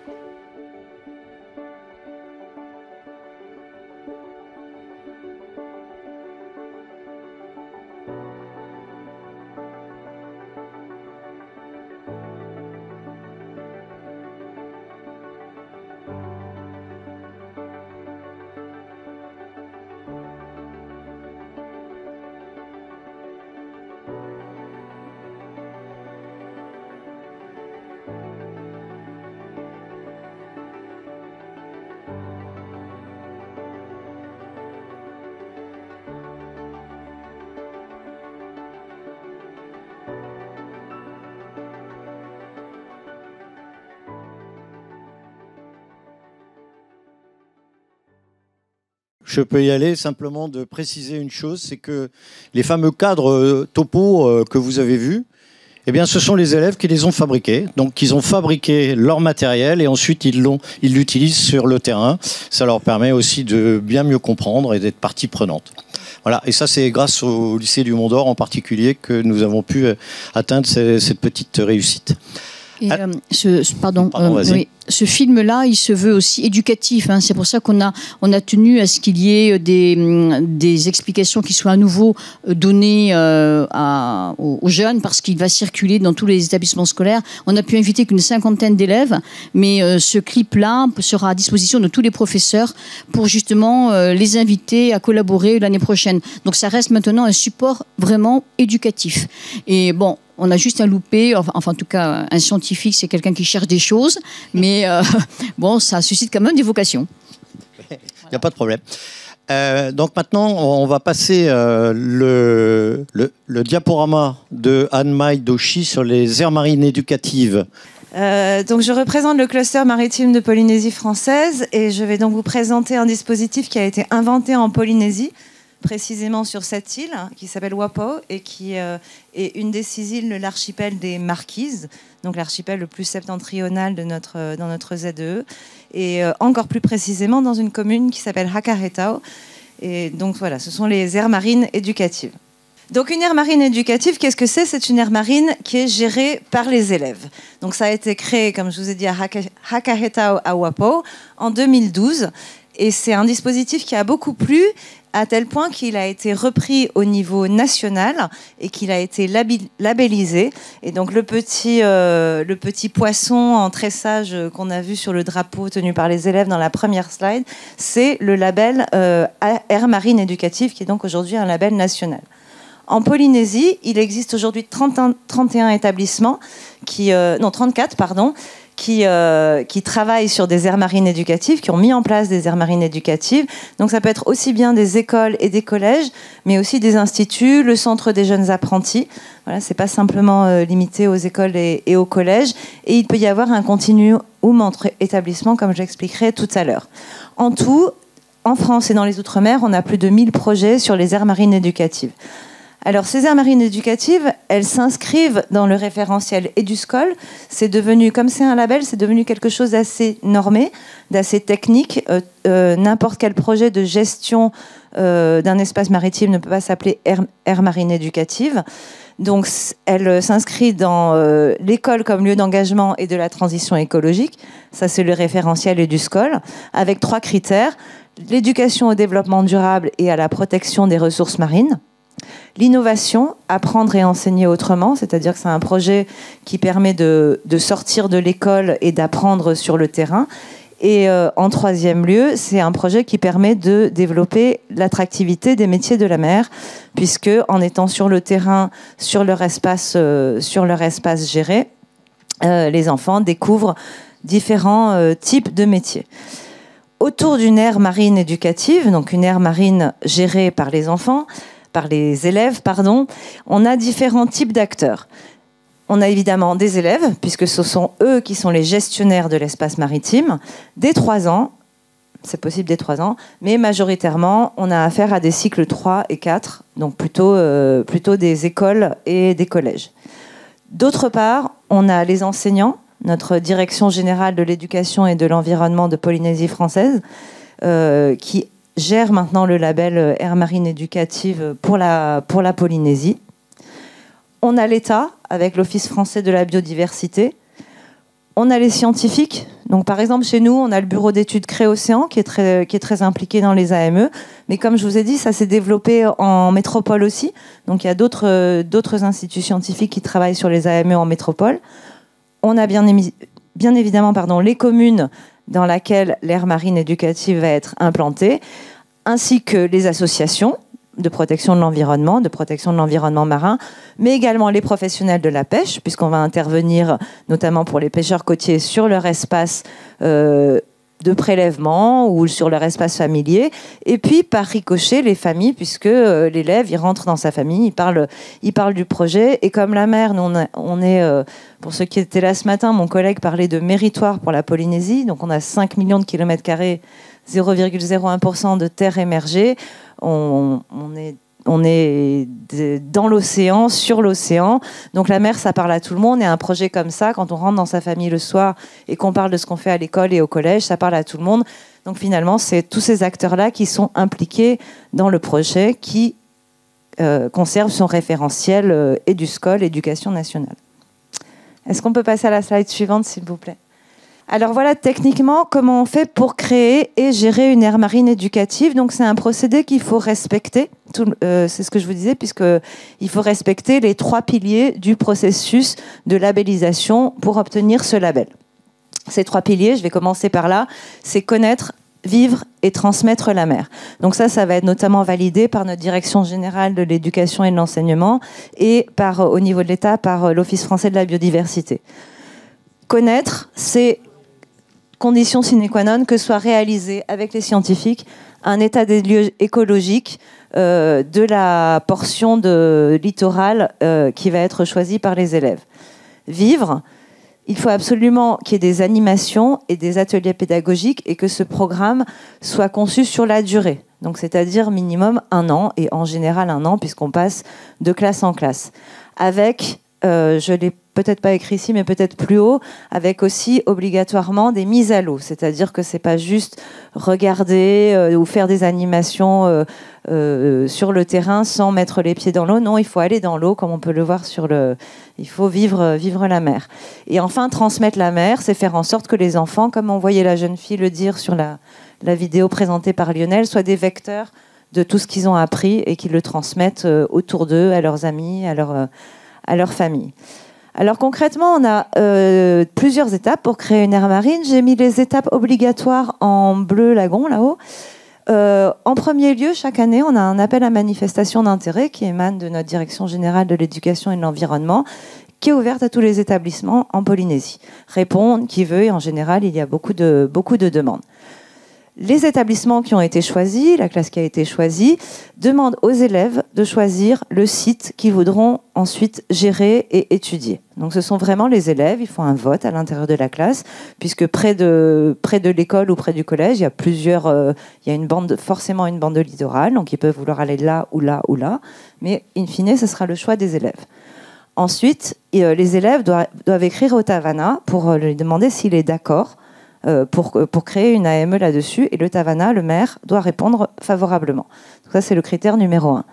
je peux y aller, simplement de préciser une chose, c'est que les fameux cadres topo que vous avez vus, eh bien, ce sont les élèves qui les ont fabriqués. Donc, ils ont fabriqué leur matériel et ensuite ils l'utilisent sur le terrain. Ça leur permet aussi de bien mieux comprendre et d'être partie prenante. Voilà. Et ça, c'est grâce au lycée du Mont d'Or en particulier que nous avons pu atteindre cette petite réussite. Et, oui, ce film-là, il se veut aussi éducatif. Hein. C'est pour ça qu'on a tenu à ce qu'il y ait des explications qui soient à nouveau données aux jeunes, parce qu'il va circuler dans tous les établissements scolaires. On a pu inviter qu'une 50aine d'élèves, mais ce clip-là sera à disposition de tous les professeurs pour justement les inviter à collaborer l'année prochaine. Donc ça reste maintenant un support vraiment éducatif. Et bon, on a juste un loupé, enfin en tout cas un scientifique, c'est quelqu'un qui cherche des choses, mais bon, ça suscite quand même des vocations. Il n'y a pas de problème. Donc maintenant, on va passer le diaporama de Anne-Maï Doshi sur les aires marines éducatives. Donc je représente le cluster maritime de Polynésie française et je vais donc vous présenter un dispositif qui a été inventé en Polynésie, précisément sur cette île qui s'appelle Wappo et qui est une des 6 îles de l'archipel des Marquises, donc l'archipel le plus septentrional dans notre ZEE, et encore plus précisément dans une commune qui s'appelle Hakahetau. Et donc voilà, ce sont les aires marines éducatives. Donc une aire marine éducative, qu'est-ce que c'est? C'est une aire marine qui est gérée par les élèves. Donc ça a été créé, comme je vous ai dit, à Hakahetau à Wappo en 2012. Et c'est un dispositif qui a beaucoup plu, à tel point qu'il a été repris au niveau national et qu'il a été labellisé. Et donc le petit poisson en tressage qu'on a vu sur le drapeau tenu par les élèves dans la première slide, c'est le label Aire Marine Éducative, qui est donc aujourd'hui un label national. En Polynésie, il existe aujourd'hui 31 établissements, 34, pardon, qui travaillent sur des aires marines éducatives, qui ont mis en place des aires marines éducatives. Donc ça peut être aussi bien des écoles et des collèges, mais aussi des instituts, le centre des jeunes apprentis. Voilà, c'est pas simplement limité aux écoles et aux collèges. Et il peut y avoir un continuum entre établissements, comme j'expliquerai tout à l'heure. En tout, en France et dans les Outre-mer, on a plus de 1000 projets sur les aires marines éducatives. Alors, ces aires marines éducatives, elles s'inscrivent dans le référentiel EduScol. C'est devenu, comme c'est un label, c'est devenu quelque chose d'assez normé, d'assez technique. N'importe quel projet de gestion d'un espace maritime ne peut pas s'appeler aire marine éducative. Donc, elle s'inscrit dans l'école comme lieu d'engagement et de la transition écologique. Ça, c'est le référentiel EduScol, avec 3 critères. L'éducation au développement durable et à la protection des ressources marines. L'innovation, apprendre et enseigner autrement, c'est-à-dire que c'est un projet qui permet de sortir de l'école et d'apprendre sur le terrain. Et en 3e lieu, c'est un projet qui permet de développer l'attractivité des métiers de la mer, puisque en étant sur le terrain, sur leur espace géré, les enfants découvrent différents types de métiers. Autour d'une aire marine éducative, donc une aire marine gérée par les enfants, par les élèves, pardon, on a différents types d'acteurs. On a évidemment des élèves, puisque ce sont eux qui sont les gestionnaires de l'espace maritime, dès 3 ans, c'est possible dès 3 ans, mais majoritairement, on a affaire à des cycles 3 et 4, donc plutôt des écoles et des collèges. D'autre part, on a les enseignants, notre direction générale de l'éducation et de l'environnement de Polynésie française, qui gère maintenant le label Aire Marine Éducative pour la Polynésie. On a l'État, avec l'Office français de la biodiversité. On a les scientifiques. Donc, par exemple, chez nous, on a le bureau d'études Créocéan, qui est très impliqué dans les AME. Mais comme je vous ai dit, ça s'est développé en métropole aussi. Donc, il y a d'autres instituts scientifiques qui travaillent sur les AME en métropole. On a bien évidemment les communes dans laquelle l'aire marine éducative va être implantée, ainsi que les associations de protection de l'environnement marin, mais également les professionnels de la pêche, puisqu'on va intervenir notamment pour les pêcheurs côtiers sur leur espace de prélèvement ou sur leur espace familier, et puis par ricochet les familles, puisque l'élève il rentre dans sa famille, il parle du projet, et comme la mer, nous, on est pour ceux qui étaient là ce matin, mon collègue parlait de méritoire pour la Polynésie, donc on a 5 millions de kilomètres carrés 0,01% de terres émergées. On est dans l'océan, sur l'océan. Donc la mer, ça parle à tout le monde. Et un projet comme ça, quand on rentre dans sa famille le soir et qu'on parle de ce qu'on fait à l'école et au collège, ça parle à tout le monde. Donc finalement, c'est tous ces acteurs-là qui sont impliqués dans le projet qui conserve son référentiel EduScol, Éducation nationale. Est-ce qu'on peut passer à la slide suivante, s'il vous plaît? Alors voilà, techniquement, comment on fait pour créer et gérer une aire marine éducative? Donc c'est un procédé qu'il faut respecter, c'est ce que je vous disais, puisqu'il faut respecter les 3 piliers du processus de labellisation pour obtenir ce label. Ces 3 piliers, je vais commencer par là, c'est connaître, vivre et transmettre la mer. Donc ça va être notamment validé par notre direction générale de l'éducation et de l'enseignement et au niveau de l'État par l'Office français de la biodiversité. Connaître, c'est condition sine qua non que soit réalisé avec les scientifiques un état des lieux écologiques de la portion de littoral qui va être choisie par les élèves. Vivre, il faut absolument qu'il y ait des animations et des ateliers pédagogiques et que ce programme soit conçu sur la durée. Donc, c'est-à-dire minimum 1 an et en général 1 an puisqu'on passe de classe en classe. Avec, je ne l'ai peut-être pas écrit ici, mais peut-être plus haut, avec aussi obligatoirement des mises à l'eau. C'est-à-dire que ce n'est pas juste regarder ou faire des animations sur le terrain sans mettre les pieds dans l'eau. Non, il faut aller dans l'eau, comme on peut le voir il faut vivre la mer. Et enfin, transmettre la mer, c'est faire en sorte que les enfants, comme on voyait la jeune fille le dire sur la vidéo présentée par Lionel, soient des vecteurs de tout ce qu'ils ont appris et qu'ils le transmettent autour d'eux, à leurs amis, à leur famille. Alors concrètement, on a plusieurs étapes pour créer une aire marine. J'ai mis les étapes obligatoires en bleu lagon, là-haut. En premier lieu, chaque année, on a un appel à manifestation d'intérêt qui émane de notre direction générale de l'éducation et de l'environnement, qui est ouverte à tous les établissements en Polynésie. Répondre qui veut, et en général, il y a beaucoup de demandes. Les établissements qui ont été choisis, la classe qui a été choisie, demandent aux élèves de choisir le site qu'ils voudront ensuite gérer et étudier. Donc ce sont vraiment les élèves, ils font un vote à l'intérieur de la classe, puisque près de l'école ou près du collège, il y a forcément une bande de littoral, donc ils peuvent vouloir aller là ou là ou là, mais in fine, ce sera le choix des élèves. Ensuite, les élèves doivent écrire au Tavana pour lui demander s'il est d'accord pour créer une AME là-dessus. Et le Tavana, le maire, doit répondre favorablement. Donc ça, c'est le critère numéro 1.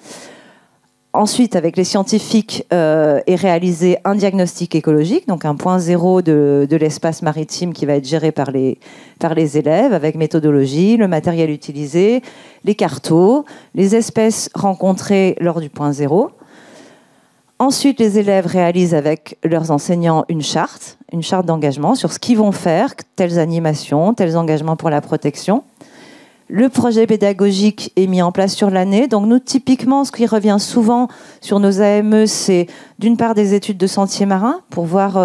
Ensuite, avec les scientifiques, est réalisé un diagnostic écologique, donc un point zéro de l'espace maritime qui va être géré par les élèves, avec méthodologie, le matériel utilisé, les cartos, les espèces rencontrées lors du point zéro. Ensuite, les élèves réalisent avec leurs enseignants une charte d'engagement sur ce qu'ils vont faire, telles animations, tels engagements pour la protection. Le projet pédagogique est mis en place sur l'année. Donc nous, typiquement, ce qui revient souvent sur nos AME, c'est d'une part des études de sentiers marins pour voir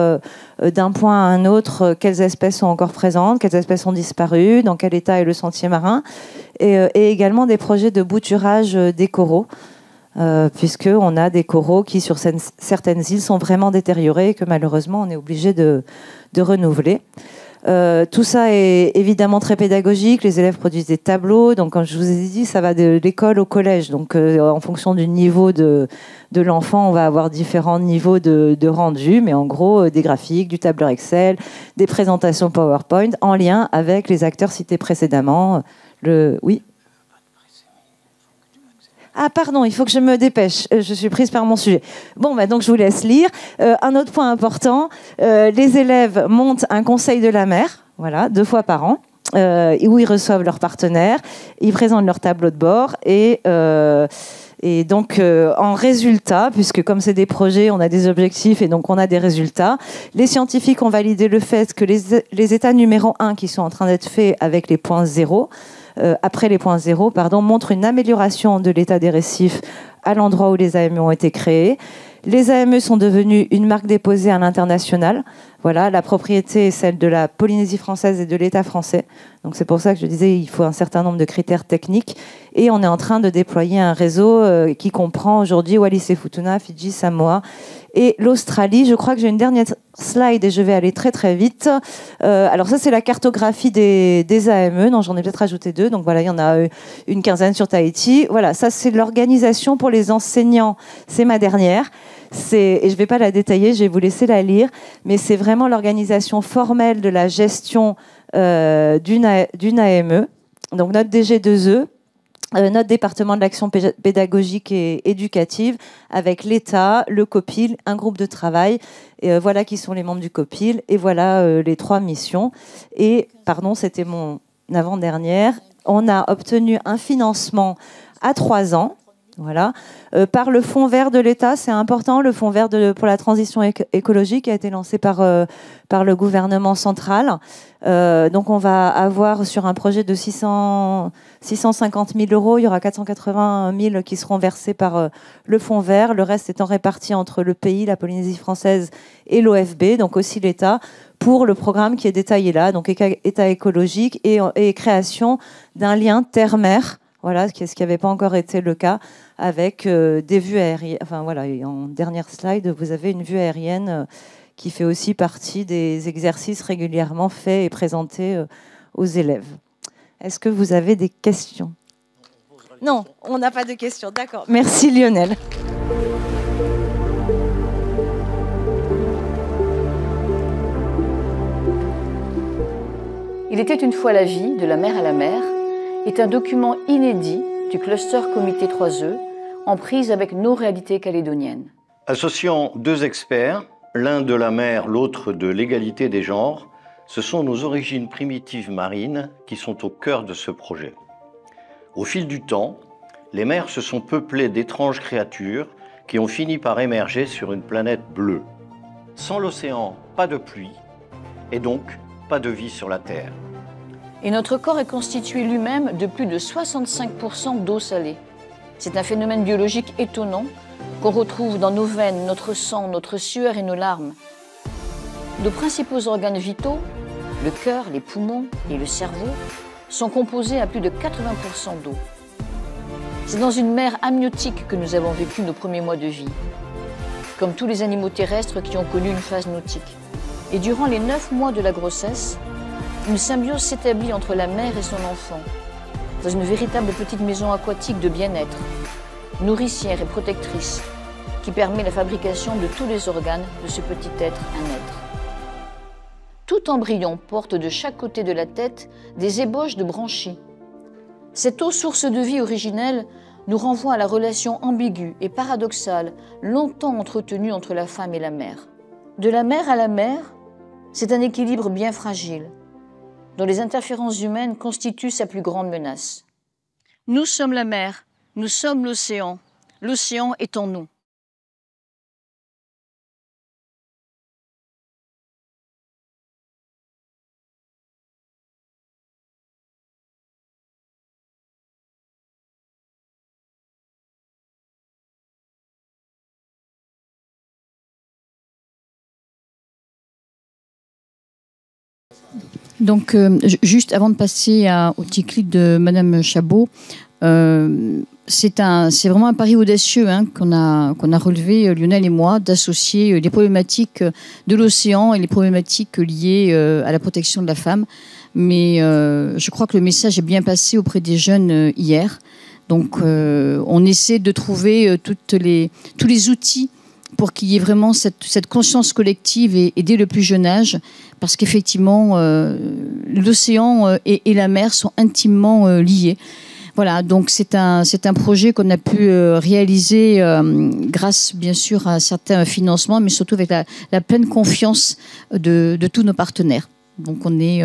d'un point à un autre quelles espèces sont encore présentes, quelles espèces ont disparu, dans quel état est le sentier marin, et également des projets de bouturage des coraux. Puisqu'on a des coraux qui, sur certaines îles, sont vraiment détériorés et que malheureusement, on est obligé de renouveler. Tout ça est évidemment très pédagogique. Les élèves produisent des tableaux. Donc, comme je vous ai dit, ça va de l'école au collège. Donc, en fonction du niveau de l'enfant, on va avoir différents niveaux de rendu. Mais en gros, des graphiques, du tableur Excel, des présentations PowerPoint en lien avec les acteurs cités précédemment. Oui ? Ah pardon, il faut que je me dépêche, je suis prise par mon sujet. Bon, donc je vous laisse lire. Un autre point important, les élèves montent un conseil de la mer, voilà, 2 fois par an, où ils reçoivent leurs partenaires, ils présentent leur tableau de bord et donc, en résultat, puisque comme c'est des projets, on a des objectifs et donc on a des résultats, les scientifiques ont validé le fait que les états numéro 1 qui sont en train d'être faits avec les points zéro, après les points zéro, montrent une amélioration de l'état des récifs à l'endroit où les AME ont été créés. Les AME sont devenus une marque déposée à l'international. Voilà, la propriété est celle de la Polynésie française et de l'État français. Donc c'est pour ça que je disais il faut un certain nombre de critères techniques. Et on est en train de déployer un réseau qui comprend aujourd'hui Wallis et Futuna, Fidji, Samoa et l'Australie. Je crois que j'ai une dernière slide et je vais aller très très vite. Alors ça c'est la cartographie des AME. Non, j'en ai peut-être ajouté 2. Donc voilà, il y en a une quinzaine sur Tahiti. Voilà, ça c'est l'organisation pour les enseignants. C'est ma dernière. Et je ne vais pas la détailler, je vais vous laisser la lire, mais c'est vraiment l'organisation formelle de la gestion d'une AME. Donc notre DG2E, notre département de l'action pédagogique et éducative, avec l'État, le COPIL, un groupe de travail. Et voilà qui sont les membres du COPIL, et voilà les 3 missions. Et, pardon, c'était mon avant-dernière, on a obtenu un financement à 3 ans. Voilà. Par le Fonds vert de l'État, c'est important, le Fonds vert pour la transition écologique a été lancé par le gouvernement central. Donc on va avoir sur un projet de 650 000 euros, il y aura 480 000 qui seront versés par le Fonds vert, le reste étant réparti entre le pays, la Polynésie française et l'OFB, donc aussi l'État, pour le programme qui est détaillé là, donc État écologique et création d'un lien terre-mer. Voilà, ce qui n'avait pas encore été le cas avec des vues aériennes. Enfin voilà, en dernière slide, vous avez une vue aérienne qui fait aussi partie des exercices régulièrement faits et présentés aux élèves. Est-ce que vous avez des questions? Non, on n'a pas de questions. D'accord. Merci Lionel. Il était une fois la vie de la mer à la mer est un document inédit du cluster Comité 3E en prise avec nos réalités calédoniennes. Associant 2 experts, l'un de la mer, l'autre de l'égalité des genres, ce sont nos origines primitives marines qui sont au cœur de ce projet. Au fil du temps, les mers se sont peuplées d'étranges créatures qui ont fini par émerger sur une planète bleue. Sans l'océan, pas de pluie, et donc pas de vie sur la Terre. Et notre corps est constitué lui-même de plus de 65% d'eau salée. C'est un phénomène biologique étonnant qu'on retrouve dans nos veines, notre sang, notre sueur et nos larmes. Nos principaux organes vitaux, le cœur, les poumons et le cerveau, sont composés à plus de 80% d'eau. C'est dans une mer amniotique que nous avons vécu nos premiers mois de vie, comme tous les animaux terrestres qui ont connu une phase nautique. Et durant les 9 mois de la grossesse, une symbiose s'établit entre la mère et son enfant, dans une véritable petite maison aquatique de bien-être, nourricière et protectrice, qui permet la fabrication de tous les organes de ce petit être à naître. Tout embryon porte de chaque côté de la tête des ébauches de branchies. Cette eau source de vie originelle nous renvoie à la relation ambiguë et paradoxale, longtemps entretenue entre la femme et la mère. De la mer à la mer, c'est un équilibre bien fragile, dont les interférences humaines constituent sa plus grande menace. Nous sommes la mer, nous sommes l'océan est en nous. Donc, juste avant de passer au petit clip de Madame Chabot, c'est vraiment un pari audacieux qu'on a relevé, Lionel et moi, d'associer les problématiques de l'océan et les problématiques liées à la protection de la femme. Mais je crois que le message est bien passé auprès des jeunes hier. Donc, on essaie de trouver tous les outils pour qu'il y ait vraiment cette conscience collective et dès le plus jeune âge, parce qu'effectivement, l'océan et la mer sont intimement liés. Voilà, donc c'est un projet qu'on a pu réaliser grâce, bien sûr, à certains financements, mais surtout avec la pleine confiance de tous nos partenaires. Donc on est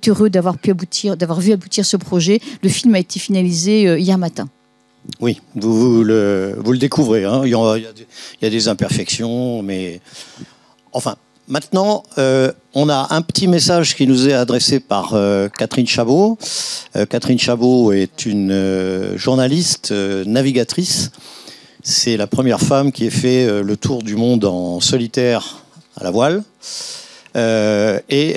heureux d'avoir vu aboutir ce projet. Le film a été finalisé hier matin. Oui, vous le découvrez. Hein. Il y a des imperfections, mais enfin. Maintenant, on a un petit message qui nous est adressé par Catherine Chabot. Catherine Chabot est une journaliste, navigatrice. C'est la première femme qui ait fait le tour du monde en solitaire à la voile. Et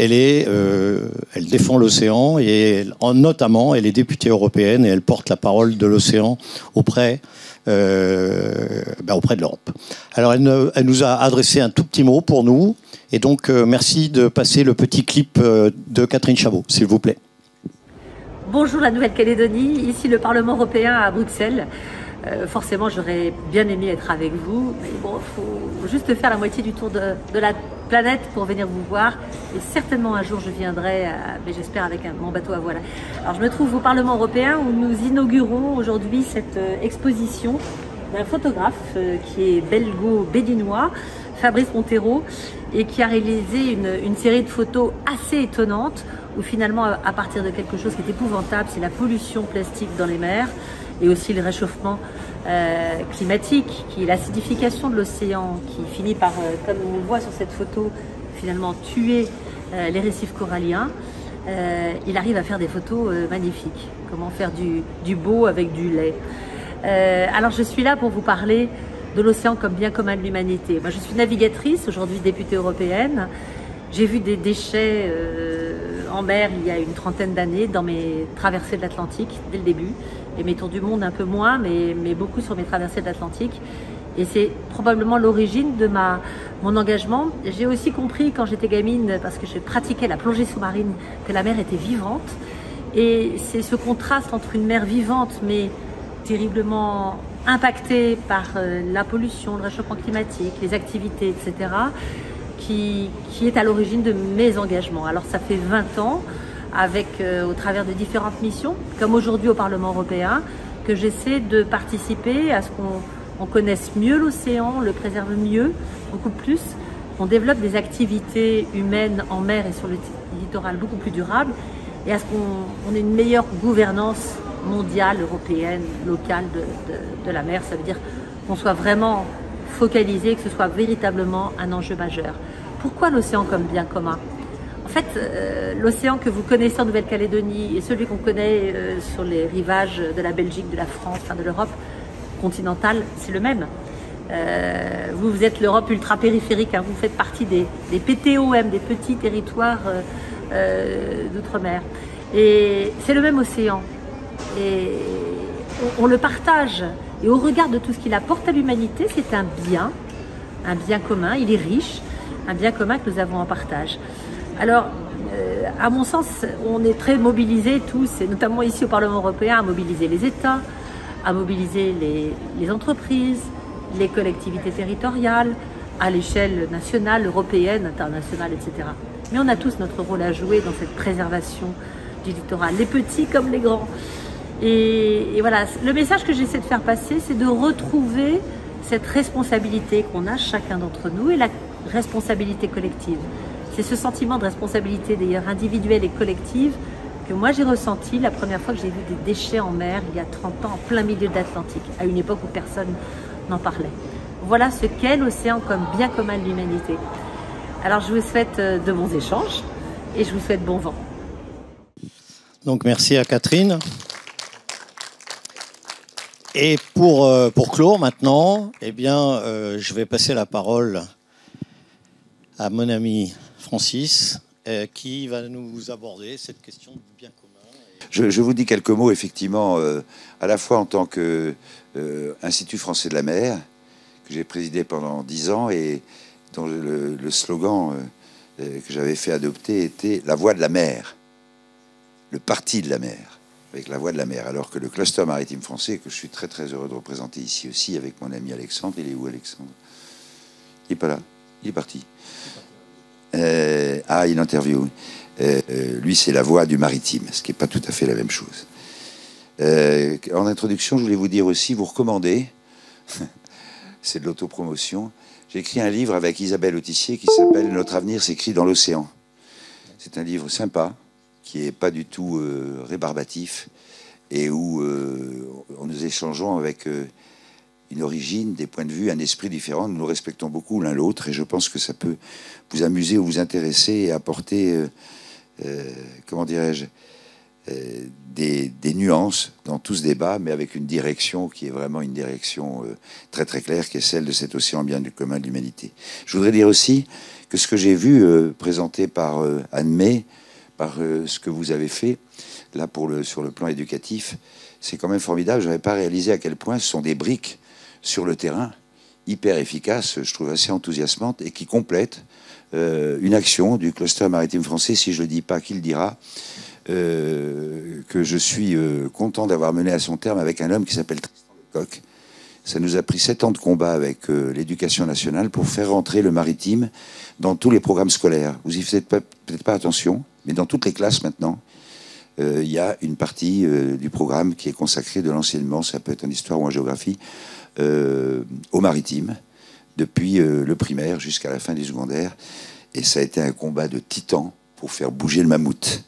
elle défend l'océan et notamment elle est députée européenne et elle porte la parole de l'océan auprès de l'Europe. Alors elle nous a adressé un tout petit mot pour nous et donc merci de passer le petit clip de Catherine Chabot, s'il vous plaît. Bonjour la Nouvelle-Calédonie, ici le Parlement européen à Bruxelles. Forcément, j'aurais bien aimé être avec vous, mais bon, il faut juste faire la moitié du tour de la planète pour venir vous voir. Et certainement un jour, je viendrai, mais j'espère avec mon bateau à voile. Alors, je me trouve au Parlement européen où nous inaugurons aujourd'hui cette exposition d'un photographe qui est belgo-béninois, Fabrice Montero, et qui a réalisé une série de photos assez étonnantes où finalement, à partir de quelque chose qui est épouvantable, c'est la pollution plastique dans les mers, et aussi le réchauffement climatique, qui est l'acidification de l'océan, qui finit par, comme on le voit sur cette photo, finalement tuer les récifs coralliens. Il arrive à faire des photos magnifiques. Comment faire du beau avec du lait. Alors je suis là pour vous parler de l'océan comme bien commun de l'humanité. Moi je suis navigatrice, aujourd'hui députée européenne. J'ai vu des déchets en mer il y a une trentaine d'années dans mes traversées de l'Atlantique dès le début. Et mes tours du monde un peu moins, mais beaucoup sur mes traversées de l'Atlantique. Et c'est probablement l'origine de mon engagement. J'ai aussi compris quand j'étais gamine, parce que je pratiquais la plongée sous-marine, que la mer était vivante. Et c'est ce contraste entre une mer vivante, mais terriblement impactée par la pollution, le réchauffement climatique, les activités, etc., qui est à l'origine de mes engagements. Alors ça fait 20 ans, au travers de différentes missions, comme aujourd'hui au Parlement européen, que j'essaie de participer à ce qu'on connaisse mieux l'océan, le préserve mieux, beaucoup plus, qu'on développe des activités humaines en mer et sur le littoral beaucoup plus durables, et à ce qu'on ait une meilleure gouvernance mondiale, européenne, locale de la mer. Ça veut dire qu'on soit vraiment focalisé, que ce soit véritablement un enjeu majeur. Pourquoi l'océan comme bien commun ? En fait, l'océan que vous connaissez en Nouvelle-Calédonie et celui qu'on connaît sur les rivages de la Belgique, de la France, enfin de l'Europe continentale, c'est le même. Vous êtes l'Europe ultra-périphérique, hein, vous faites partie des PTOM, des petits territoires d'outre-mer. Et c'est le même océan. Et on le partage. Et au regard de tout ce qu'il apporte à l'humanité, c'est un bien commun, il est riche, un bien commun que nous avons en partage. Alors, à mon sens, on est très mobilisés tous, et notamment ici au Parlement européen, à mobiliser les États, à mobiliser les entreprises, les collectivités territoriales, à l'échelle nationale, européenne, internationale, etc. Mais on a tous notre rôle à jouer dans cette préservation du littoral, les petits comme les grands. Et voilà, le message que j'essaie de faire passer, c'est de retrouver cette responsabilité qu'on a chacun d'entre nous et la responsabilité collective. C'est ce sentiment de responsabilité d'ailleurs individuelle et collective que moi j'ai ressenti la première fois que j'ai vu des déchets en mer il y a 30 ans en plein milieu de l'Atlantique, à une époque où personne n'en parlait. Voilà ce qu'est l'océan comme bien commun de l'humanité. Alors je vous souhaite de bons échanges et je vous souhaite bon vent. Donc merci à Catherine. Et pour clore maintenant, eh bien, je vais passer la parole à mon ami Francis, qui va nous aborder cette question du bien commun. Je vous dis quelques mots, effectivement, à la fois en tant qu'Institut français de la mer, que j'ai présidé pendant 10 ans, et dont le slogan que j'avais fait adopter était « La voix de la mer », le parti de la mer, avec la voix de la mer, alors que le cluster maritime français, que je suis très très heureux de représenter ici aussi, avec mon ami Alexandre. Il est où, Alexandre? Il n'est pas là, il est parti. Il interview. Lui, c'est la voix du maritime, ce qui n'est pas tout à fait la même chose. En introduction, je voulais vous dire aussi, vous recommander, c'est de l'autopromotion, j'ai écrit un livre avec Isabelle Autissier qui s'appelle « Notre avenir s'écrit dans l'océan ». C'est un livre sympa, qui n'est pas du tout rébarbatif, et où nous échangeons avec une origine, des points de vue, un esprit différent. Nous nous respectons beaucoup l'un l'autre, et je pense que ça peut vous amuser ou vous intéresser et apporter, comment dirais-je, des nuances dans tout ce débat, mais avec une direction qui est vraiment une direction très très claire, qui est celle de cet océan bien du commun de l'humanité. Je voudrais dire aussi que ce que j'ai vu présenté par Anne-May, par ce que vous avez fait, là sur le plan éducatif, c'est quand même formidable. Je n'avais pas réalisé à quel point ce sont des briques sur le terrain, hyper efficaces, je trouve assez enthousiasmantes, et qui complètent une action du cluster maritime français, si je ne le dis pas, qui le dira, que je suis content d'avoir mené à son terme avec un homme qui s'appelle Tristan Lecoq. Ça nous a pris 7 ans de combat avec l'éducation nationale pour faire rentrer le maritime dans tous les programmes scolaires. Vous y faites peut-être pas attention, mais dans toutes les classes maintenant, il y a une partie du programme qui est consacrée de l'enseignement, ça peut être en histoire ou en géographie, au maritime, depuis le primaire jusqu'à la fin du secondaire. Et ça a été un combat de titans pour faire bouger le mammouth.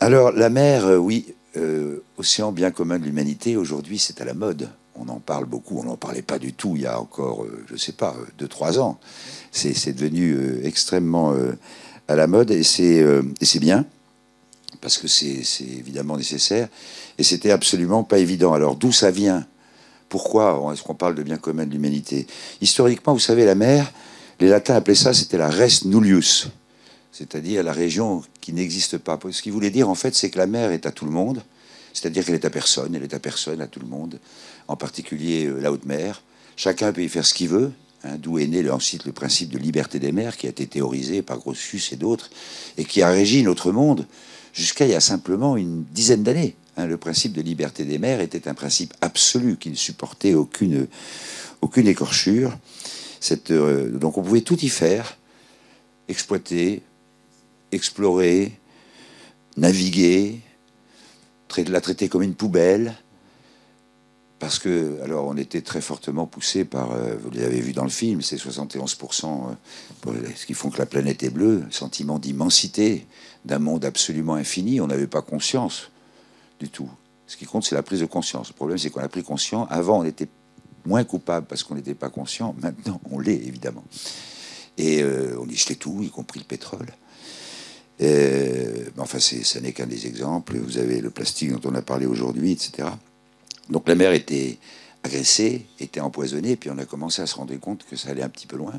Alors, la mer, oui, océan bien commun de l'humanité, aujourd'hui, c'est à la mode. On en parle beaucoup, on n'en parlait pas du tout il y a encore, je ne sais pas, 2-3 ans. C'est devenu extrêmement à la mode, et c'est bien, parce que c'est évidemment nécessaire, et c'était absolument pas évident. Alors, d'où ça vient? Pourquoi est-ce qu'on parle de bien commun de l'humanité? Historiquement, vous savez, la mer, les latins appelaient ça, c'était la res nullius, c'est-à-dire la région qui n'existe pas. Ce qu'ils voulaient dire, en fait, c'est que la mer est à tout le monde, c'est-à-dire qu'elle est à personne, elle est à personne, à tout le monde, en particulier la haute mer. Chacun peut y faire ce qu'il veut, hein, d'où est né ensuite le principe de liberté des mers, qui a été théorisé par Grotius et d'autres, et qui a régi notre monde jusqu'à il y a simplement une dizaine d'années. Hein, le principe de liberté des mers était un principe absolu qui ne supportait aucune écorchure. Donc on pouvait tout y faire, exploiter, explorer, naviguer, la traiter comme une poubelle, parce que, alors, on était très fortement poussé par, vous l'avez vu dans le film, c'est 71% ce qui font que la planète est bleue, le sentiment d'immensité d'un monde absolument infini. On n'avait pas conscience du tout. Ce qui compte, c'est la prise de conscience. Le problème, c'est qu'on a pris conscience. Avant, on était moins coupable parce qu'on n'était pas conscient. Maintenant, on l'est, évidemment. Et on y jetait tout, y compris le pétrole. Enfin, ça n'est qu'un des exemples. Vous avez le plastique dont on a parlé aujourd'hui, etc. Donc la mer était agressée, était empoisonnée, puis on a commencé à se rendre compte que ça allait un petit peu loin.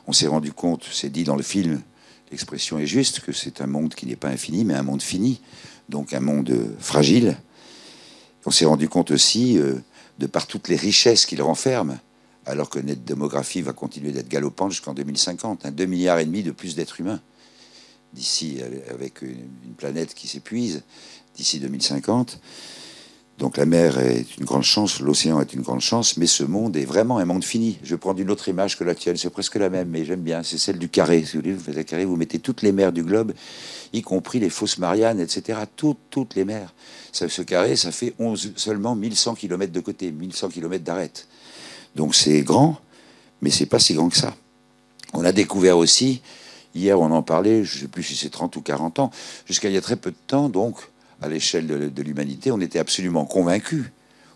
On s'est rendu compte, c'est dit dans le film, l'expression est juste, que c'est un monde qui n'est pas infini, mais un monde fini, donc un monde fragile. On s'est rendu compte aussi, de par toutes les richesses qu'il renferme, alors que notre démographie va continuer d'être galopante jusqu'en 2050, 2,5 milliards de plus d'êtres humains, d'ici, avec une planète qui s'épuise, d'ici 2050. Donc la mer est une grande chance, l'océan est une grande chance, mais ce monde est vraiment un monde fini. Je vais prendre une autre image que la tienne, c'est presque la même, mais j'aime bien, c'est celle du carré. Si vous voulez, vous faites un carré, vous mettez toutes les mers du globe, y compris les fosses Mariannes, etc. Toutes les mers. Ce carré, ça fait seulement 1100 km de côté, 1100 km d'arête. Donc c'est grand, mais c'est pas si grand que ça. On a découvert aussi, hier on en parlait, je ne sais plus si c'est 30 ou 40 ans, jusqu'à il y a très peu de temps, donc, à l'échelle de l'humanité, on était absolument convaincus.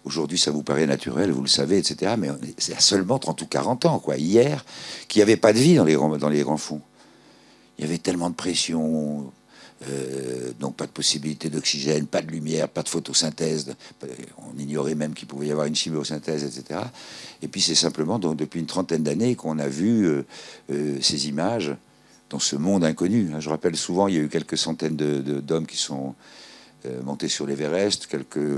Aujourd'hui, ça vous paraît naturel, vous le savez, etc. Mais c'est à seulement 30 ou 40 ans, quoi. Hier, qu'il n'y avait pas de vie dans les grands fonds. Il y avait tellement de pression, donc pas de possibilité d'oxygène, pas de lumière, pas de photosynthèse. On ignorait même qu'il pouvait y avoir une chimiosynthèse, etc. Et puis c'est simplement donc, depuis une trentaine d'années qu'on a vu ces images dans ce monde inconnu. Je rappelle souvent, il y a eu quelques centaines d'hommes qui sont montés sur l'Everest,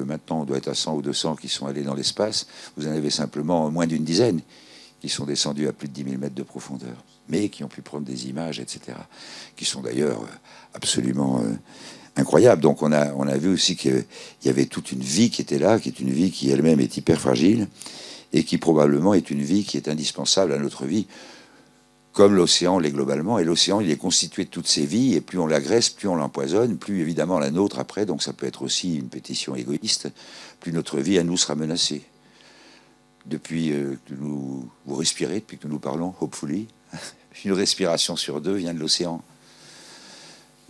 maintenant on doit être à 100 ou 200 qui sont allés dans l'espace. Vous en avez simplement moins d'une dizaine qui sont descendus à plus de 10 000 mètres de profondeur, mais qui ont pu prendre des images, etc., qui sont d'ailleurs absolument incroyables. Donc on a vu aussi qu'il y avait toute une vie qui était là, qui est une vie qui elle-même est hyper fragile, et qui probablement est une vie qui est indispensable à notre vie, comme l'océan l'est globalement. Et l'océan, il est constitué de toutes ces vies, et plus on l'agresse, plus on l'empoisonne, plus évidemment la nôtre après, donc ça peut être aussi une pétition égoïste, plus notre vie à nous sera menacée. Depuis que vous respirez, depuis que nous parlons, hopefully, une respiration sur 2 vient de l'océan.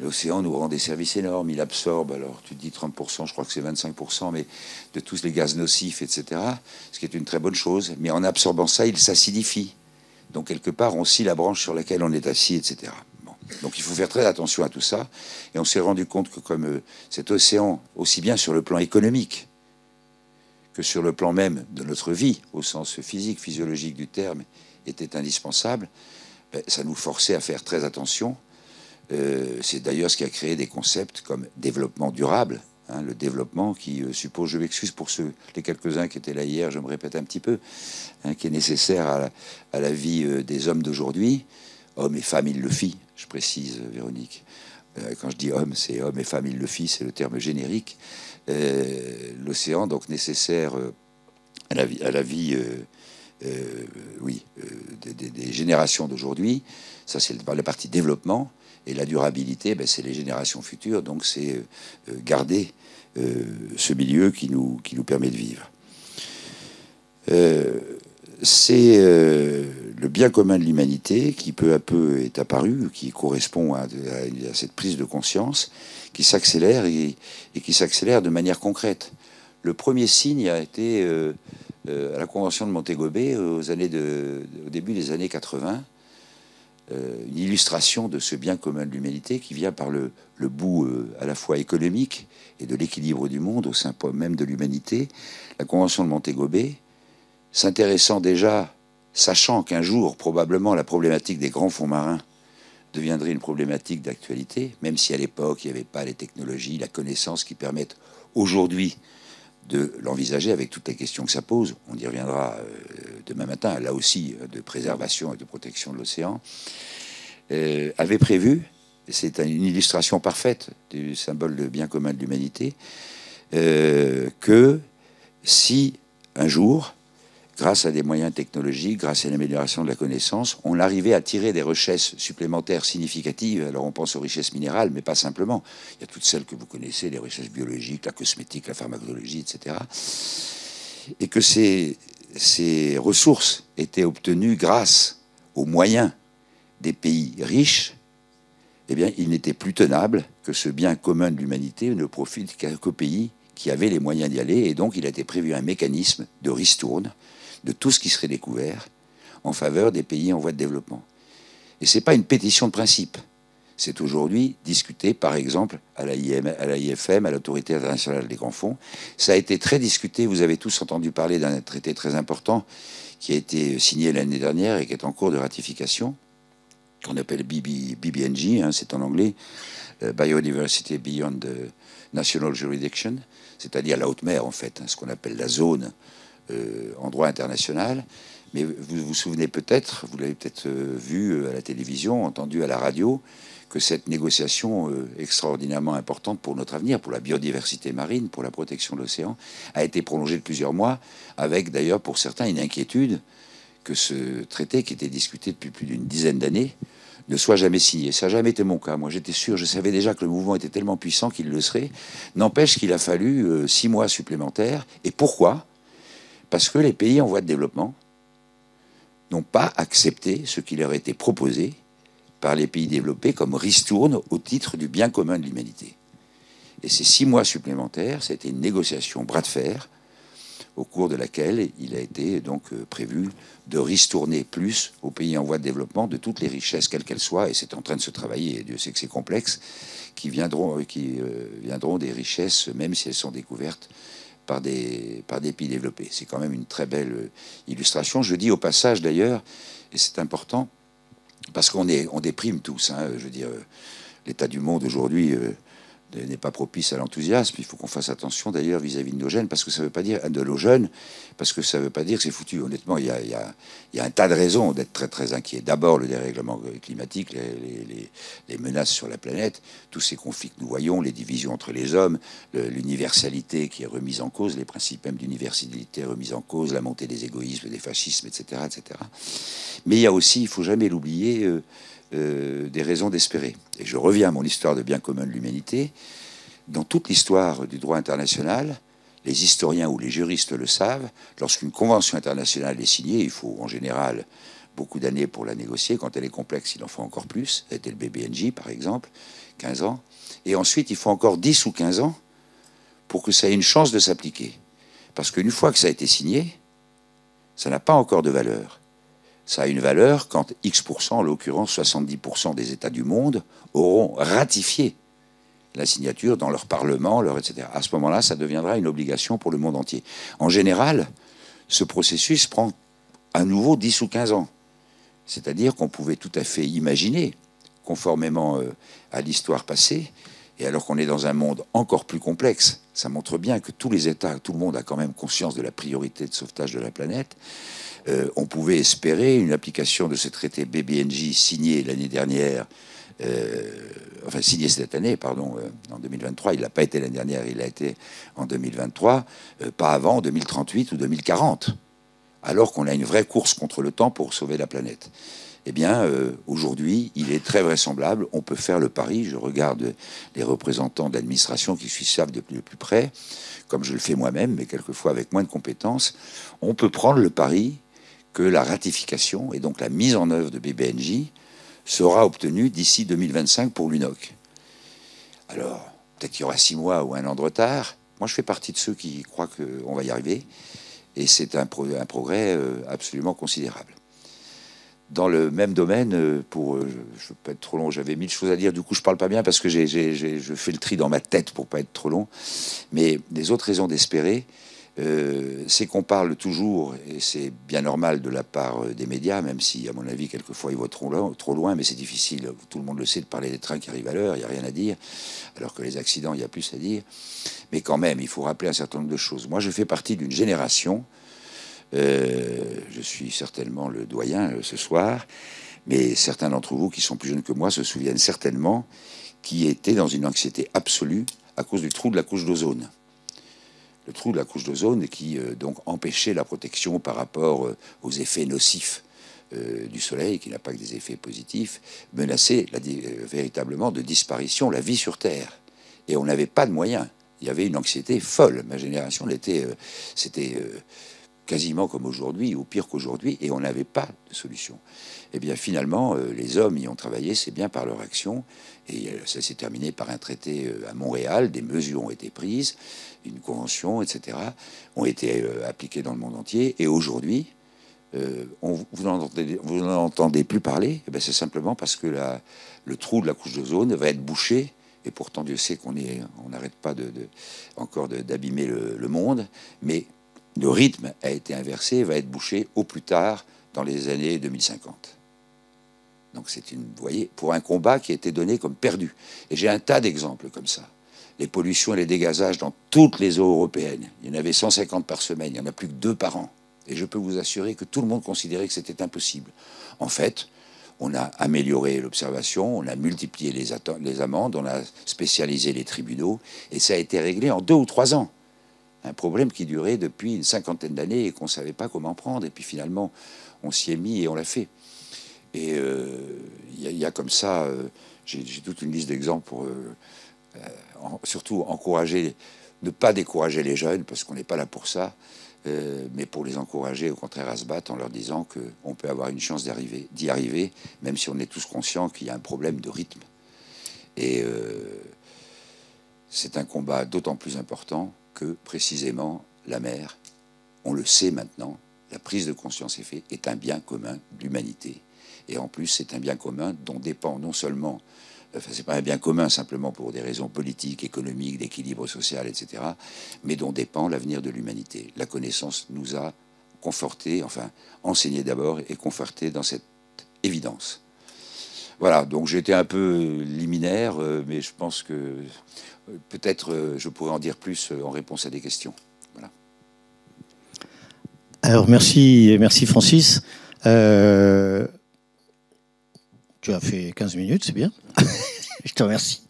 L'océan nous rend des services énormes, il absorbe, alors tu te dis 30%, je crois que c'est 25%, mais de tous les gaz nocifs, etc., ce qui est une très bonne chose. Mais en absorbant ça, il s'acidifie. Donc, quelque part, on scie la branche sur laquelle on est assis, etc. Bon. Donc il faut faire très attention à tout ça. Et on s'est rendu compte que comme cet océan, aussi bien sur le plan économique que sur le plan même de notre vie, au sens physique, physiologique du terme, était indispensable, ben, ça nous forçait à faire très attention. C'est d'ailleurs ce qui a créé des concepts comme développement durable, hein, le développement qui suppose, je m'excuse pour les quelques-uns qui étaient là hier, je me répète un petit peu, hein, qui est nécessaire à la vie des hommes d'aujourd'hui, hommes et femmes, il le fit, je précise, Véronique. Quand je dis homme, c'est homme et femme, il le fit, c'est le terme générique. L'océan, donc nécessaire à la vie des générations d'aujourd'hui. Ça, c'est la partie développement. Et la durabilité, ben, c'est les générations futures. Donc, c'est garder ce milieu qui nous permet de vivre. C'est le bien commun de l'humanité qui peu à peu est apparu, qui correspond à cette prise de conscience, qui s'accélère et qui s'accélère de manière concrète. Le premier signe a été à la Convention de Montego Bay au début des années 80, une illustration de ce bien commun de l'humanité qui vient par le bout à la fois économique et de l'équilibre du monde au sein même de l'humanité. La Convention de Montego Bay, s'intéressant déjà, sachant qu'un jour, probablement, la problématique des grands fonds marins deviendrait une problématique d'actualité, même si à l'époque, il n'y avait pas les technologies, la connaissance qui permettent aujourd'hui de l'envisager avec toutes les questions que ça pose. On y reviendra demain matin, là aussi, de préservation et de protection de l'océan, avait prévu, c'est une illustration parfaite du symbole de bien commun de l'humanité, que si un jour, grâce à des moyens technologiques, grâce à l'amélioration de la connaissance, on arrivait à tirer des richesses supplémentaires significatives. Alors on pense aux richesses minérales, mais pas simplement. Il y a toutes celles que vous connaissez, les richesses biologiques, la cosmétique, la pharmacologie, etc. Et que ces ressources étaient obtenues grâce aux moyens des pays riches, eh bien, il n'était plus tenable que ce bien commun de l'humanité ne profite qu'aux pays qui avaient les moyens d'y aller. Et donc, il a été prévu un mécanisme de ristourne de tout ce qui serait découvert en faveur des pays en voie de développement. Et ce n'est pas une pétition de principe. C'est aujourd'hui discuté, par exemple, à la IFM, à l'Autorité internationale des grands fonds. Ça a été très discuté. Vous avez tous entendu parler d'un traité très important qui a été signé l'année dernière et qui est en cours de ratification, qu'on appelle BBNJ, hein, c'est en anglais, Biodiversity Beyond the National Jurisdiction, c'est-à-dire la haute mer, en fait, hein, ce qu'on appelle la zone en droit international. Mais vous vous souvenez peut-être, vous l'avez peut-être vu à la télévision, entendu à la radio, que cette négociation extraordinairement importante pour notre avenir, pour la biodiversité marine, pour la protection de l'océan, a été prolongée de plusieurs mois, avec d'ailleurs pour certains une inquiétude que ce traité qui était discuté depuis plus d'une dizaine d'années ne soit jamais signé. Ça n'a jamais été mon cas. Moi, j'étais sûr, je savais déjà que le mouvement était tellement puissant qu'il le serait. N'empêche qu'il a fallu 6 mois supplémentaires. Et pourquoi ? Parce que les pays en voie de développement n'ont pas accepté ce qui leur était proposé par les pays développés comme ristourne au titre du bien commun de l'humanité. Et ces 6 mois supplémentaires, c'était une négociation bras de fer au cours de laquelle il a été donc prévu de ristourner plus aux pays en voie de développement de toutes les richesses, quelles qu'elles soient, et c'est en train de se travailler, et Dieu sait que c'est complexe, qui viendront des richesses, même si elles sont découvertes par des pays développés. C'est quand même une très belle illustration. Je dis au passage d'ailleurs, et c'est important, parce qu'on déprime tous, hein, je veux dire, l'état du monde aujourd'hui n'est pas propice à l'enthousiasme. Il faut qu'on fasse attention d'ailleurs vis-à-vis de nos jeunes, parce que ça veut pas dire de nos jeunes, parce que ça veut pas dire que c'est foutu. Honnêtement, il y a un tas de raisons d'être très très inquiet. D'abord, le dérèglement climatique, les menaces sur la planète, tous ces conflits que nous voyons, les divisions entre les hommes, l'universalité qui est remise en cause, les principes même d'universalité remis en cause, la montée des égoïsmes, des fascismes, etc., etc. Mais il y a aussi, il faut jamais l'oublier, des raisons d'espérer. Et je reviens à mon histoire de bien commun de l'humanité. Dans toute l'histoire du droit international, les historiens ou les juristes le savent, lorsqu'une convention internationale est signée, il faut en général beaucoup d'années pour la négocier. Quand elle est complexe, il en faut encore plus. C'était le BBNJ, par exemple, 15 ans. Et ensuite, il faut encore 10 ou 15 ans pour que ça ait une chance de s'appliquer. Parce qu'une fois que ça a été signé, ça n'a pas encore de valeur. Ça a une valeur quand X%, en l'occurrence 70% des États du monde, auront ratifié la signature dans leur parlement, etc. À ce moment-là, ça deviendra une obligation pour le monde entier. En général, ce processus prend à nouveau 10 ou 15 ans. C'est-à-dire qu'on pouvait tout à fait imaginer, conformément à l'histoire passée, et alors qu'on est dans un monde encore plus complexe, ça montre bien que tous les États, tout le monde a quand même conscience de la priorité de sauvetage de la planète. On pouvait espérer une application de ce traité BBNJ signé l'année dernière, enfin signé cette année, pardon, en 2023. Il n'a pas été l'année dernière, il a été en 2023, pas avant 2038 ou 2040, alors qu'on a une vraie course contre le temps pour sauver la planète. Eh bien, aujourd'hui, il est très vraisemblable, on peut faire le pari, je regarde les représentants d'administration qui suivent de plus près, comme je le fais moi-même, mais quelquefois avec moins de compétences, on peut prendre le pari que la ratification et donc la mise en œuvre de BBNJ sera obtenue d'ici 2025 pour l'UNOC. Alors, peut-être qu'il y aura 6 mois ou 1 an de retard. Moi, je fais partie de ceux qui croient qu'on va y arriver, et c'est un progrès absolument considérable. Dans le même domaine, je ne veux pas être trop long, j'avais 1000 choses à dire, du coup je ne parle pas bien parce que je fais le tri dans ma tête pour ne pas être trop long. Mais les autres raisons d'espérer, c'est qu'on parle toujours, et c'est bien normal de la part des médias, même si à mon avis quelquefois ils vont trop loin, mais c'est difficile, tout le monde le sait, de parler des trains qui arrivent à l'heure, il n'y a rien à dire, alors que les accidents, il y a plus à dire. Mais quand même, il faut rappeler un certain nombre de choses. Moi je fais partie d'une génération, je suis certainement le doyen ce soir, mais certains d'entre vous qui sont plus jeunes que moi se souviennent certainement qui étaient dans une anxiété absolue à cause du trou de la couche d'ozone. Le trou de la couche d'ozone qui donc empêchait la protection par rapport aux effets nocifs du soleil, qui n'a pas que des effets positifs, menaçait véritablement de disparition la vie sur Terre. Et on n'avait pas de moyens. Il y avait une anxiété folle. Ma génération, c'était quasiment comme aujourd'hui, ou pire qu'aujourd'hui, et on n'avait pas de solution. Et bien finalement, les hommes y ont travaillé, c'est bien par leur action, et ça s'est terminé par un traité à Montréal, des mesures ont été prises, une convention, etc., ont été appliquées dans le monde entier, et aujourd'hui, vous n'en entendez plus parler, et bien c'est simplement parce que le trou de la couche d'ozone va être bouché, et pourtant Dieu sait qu'on n'arrête pas encore d'abîmer le monde, mais le rythme a été inversé, va être bouché au plus tard dans les années 2050. Donc c'est vous voyez, pour un combat qui a été donné comme perdu. Et j'ai un tas d'exemples comme ça. Les pollutions et les dégazages dans toutes les eaux européennes. Il y en avait 150 par semaine, il n'y en a plus que 2 par an. Et je peux vous assurer que tout le monde considérait que c'était impossible. En fait, on a amélioré l'observation, on a multiplié les amendes, on a spécialisé les tribunaux, et ça a été réglé en 2 ou 3 ans. Un problème qui durait depuis une 50aine d'années et qu'on ne savait pas comment prendre. Et puis finalement, on s'y est mis et on l'a fait. Et il y a comme ça, j'ai toute une liste d'exemples pour surtout encourager, ne pas décourager les jeunes, parce qu'on n'est pas là pour ça, mais pour les encourager au contraire à se battre en leur disant qu'on peut avoir une chance d'y arriver, même si on est tous conscients qu'il y a un problème de rythme. Et c'est un combat d'autant plus important que précisément la mer, on le sait maintenant, la prise de conscience est faite, est un bien commun de l'humanité. Et en plus, c'est un bien commun dont dépend non seulement, enfin c'est pas un bien commun simplement pour des raisons politiques, économiques, d'équilibre social, etc., mais dont dépend l'avenir de l'humanité. La connaissance nous a confortés, enfin enseigné d'abord et confortés dans cette évidence. Voilà, donc j'ai été un peu liminaire, mais je pense que peut-être je pourrais en dire plus en réponse à des questions. Voilà. Alors merci Francis. Tu as fait 15 minutes, c'est bien. Je te remercie.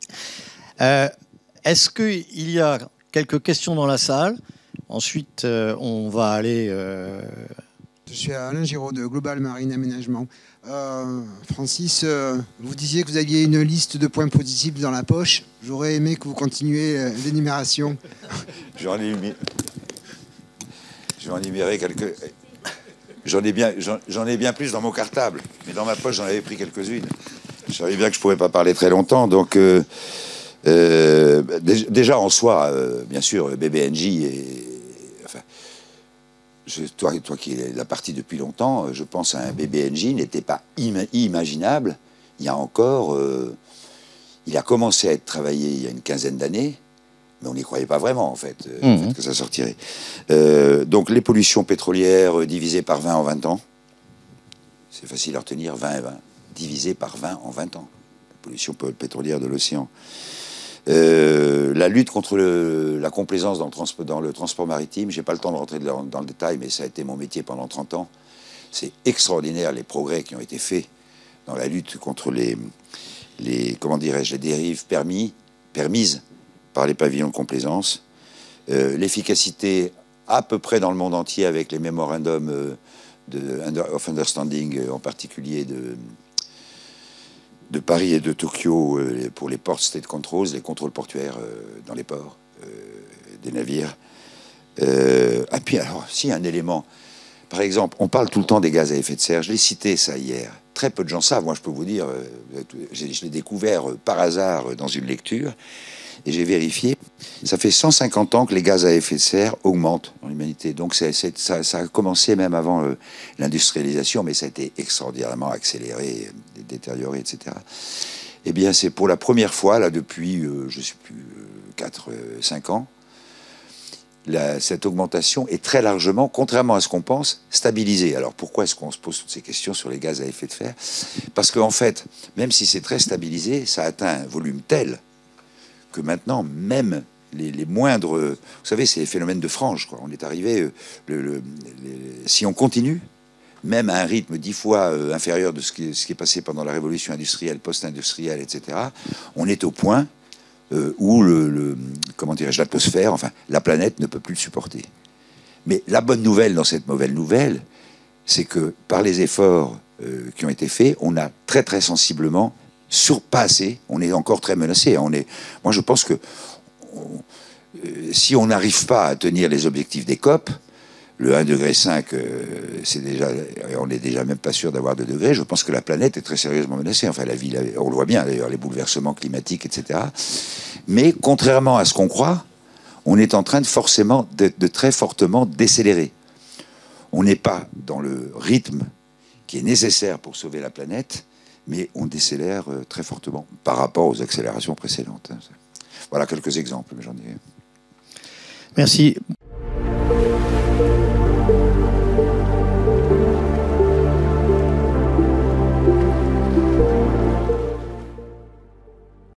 Est-ce qu'il y a quelques questions dans la salle? Ensuite, on va aller... Je suis Alain Giraud de Global Marine Aménagement. Francis, vous disiez que vous aviez une liste de points positifs dans la poche. J'aurais aimé que vous continuiez l'énumération. J'en ai énuméré quelques... J'en ai bien plus dans mon cartable, mais dans ma poche, j'en avais pris quelques-unes. Je savais bien que je ne pourrais pas parler très longtemps, donc déjà en soi, bien sûr, BBNJ, enfin, toi qui es la partie depuis longtemps, je pense à un BBNJ n'était pas imaginable. Il y a encore... il a commencé à être travaillé il y a une quinzaine d'années, mais on n'y croyait pas vraiment, en fait, que ça sortirait. Donc, les pollutions pétrolières divisées par 20 en 20 ans. C'est facile à retenir, 20 et 20. Divisé par 20 en 20 ans. La pollution pétrolière de l'océan. La lutte contre la complaisance dans le transport maritime, je n'ai pas le temps de rentrer dans le détail, mais ça a été mon métier pendant 30 ans. C'est extraordinaire les progrès qui ont été faits dans la lutte contre les comment dirais-je, les dérives permises par les pavillons de complaisance. L'efficacité à peu près dans le monde entier avec les mémorandums of understanding, en particulier de Paris et de Tokyo pour les port state controls, les contrôles portuaires dans les ports des navires. Ah puis alors, si un élément, par exemple, on parle tout le temps des gaz à effet de serre, je l'ai cité ça hier, très peu de gens savent, moi je peux vous dire, je l'ai découvert par hasard dans une lecture, et j'ai vérifié, ça fait 150 ans que les gaz à effet de serre augmentent dans l'humanité. Donc ça a commencé même avant l'industrialisation, mais ça a été extraordinairement accéléré, détérioré, etc. Eh bien, c'est pour la première fois, là, depuis, je ne sais plus, 4-5 ans, cette augmentation est très largement, contrairement à ce qu'on pense, stabilisée. Alors pourquoi est-ce qu'on se pose toutes ces questions sur les gaz à effet de serre? Parce qu'en fait, même si c'est très stabilisé, ça atteint un volume tel que maintenant, même les moindres... Vous savez, c'est les phénomènes de frange, quoi. On est arrivé... si on continue, même à un rythme 10 fois inférieur de ce qui est passé pendant la révolution industrielle, post-industrielle, etc., on est au point où comment dirais-je, l'atmosphère, enfin, la planète ne peut plus le supporter. Mais la bonne nouvelle dans cette mauvaise nouvelle, c'est que par les efforts qui ont été faits, on a très très sensiblement surpassé, on est encore très menacé. Moi, je pense que si on n'arrive pas à tenir les objectifs des COP, le 1,5 degré, on n'est déjà même pas sûr d'avoir 2 degrés. Je pense que la planète est très sérieusement menacée. Enfin, la vie, on le voit bien d'ailleurs, les bouleversements climatiques, etc. Mais contrairement à ce qu'on croit, on est en train de très fortement décélérer. On n'est pas dans le rythme qui est nécessaire pour sauver la planète, mais on décélère très fortement par rapport aux accélérations précédentes. Voilà quelques exemples, mais j'en ai... Merci.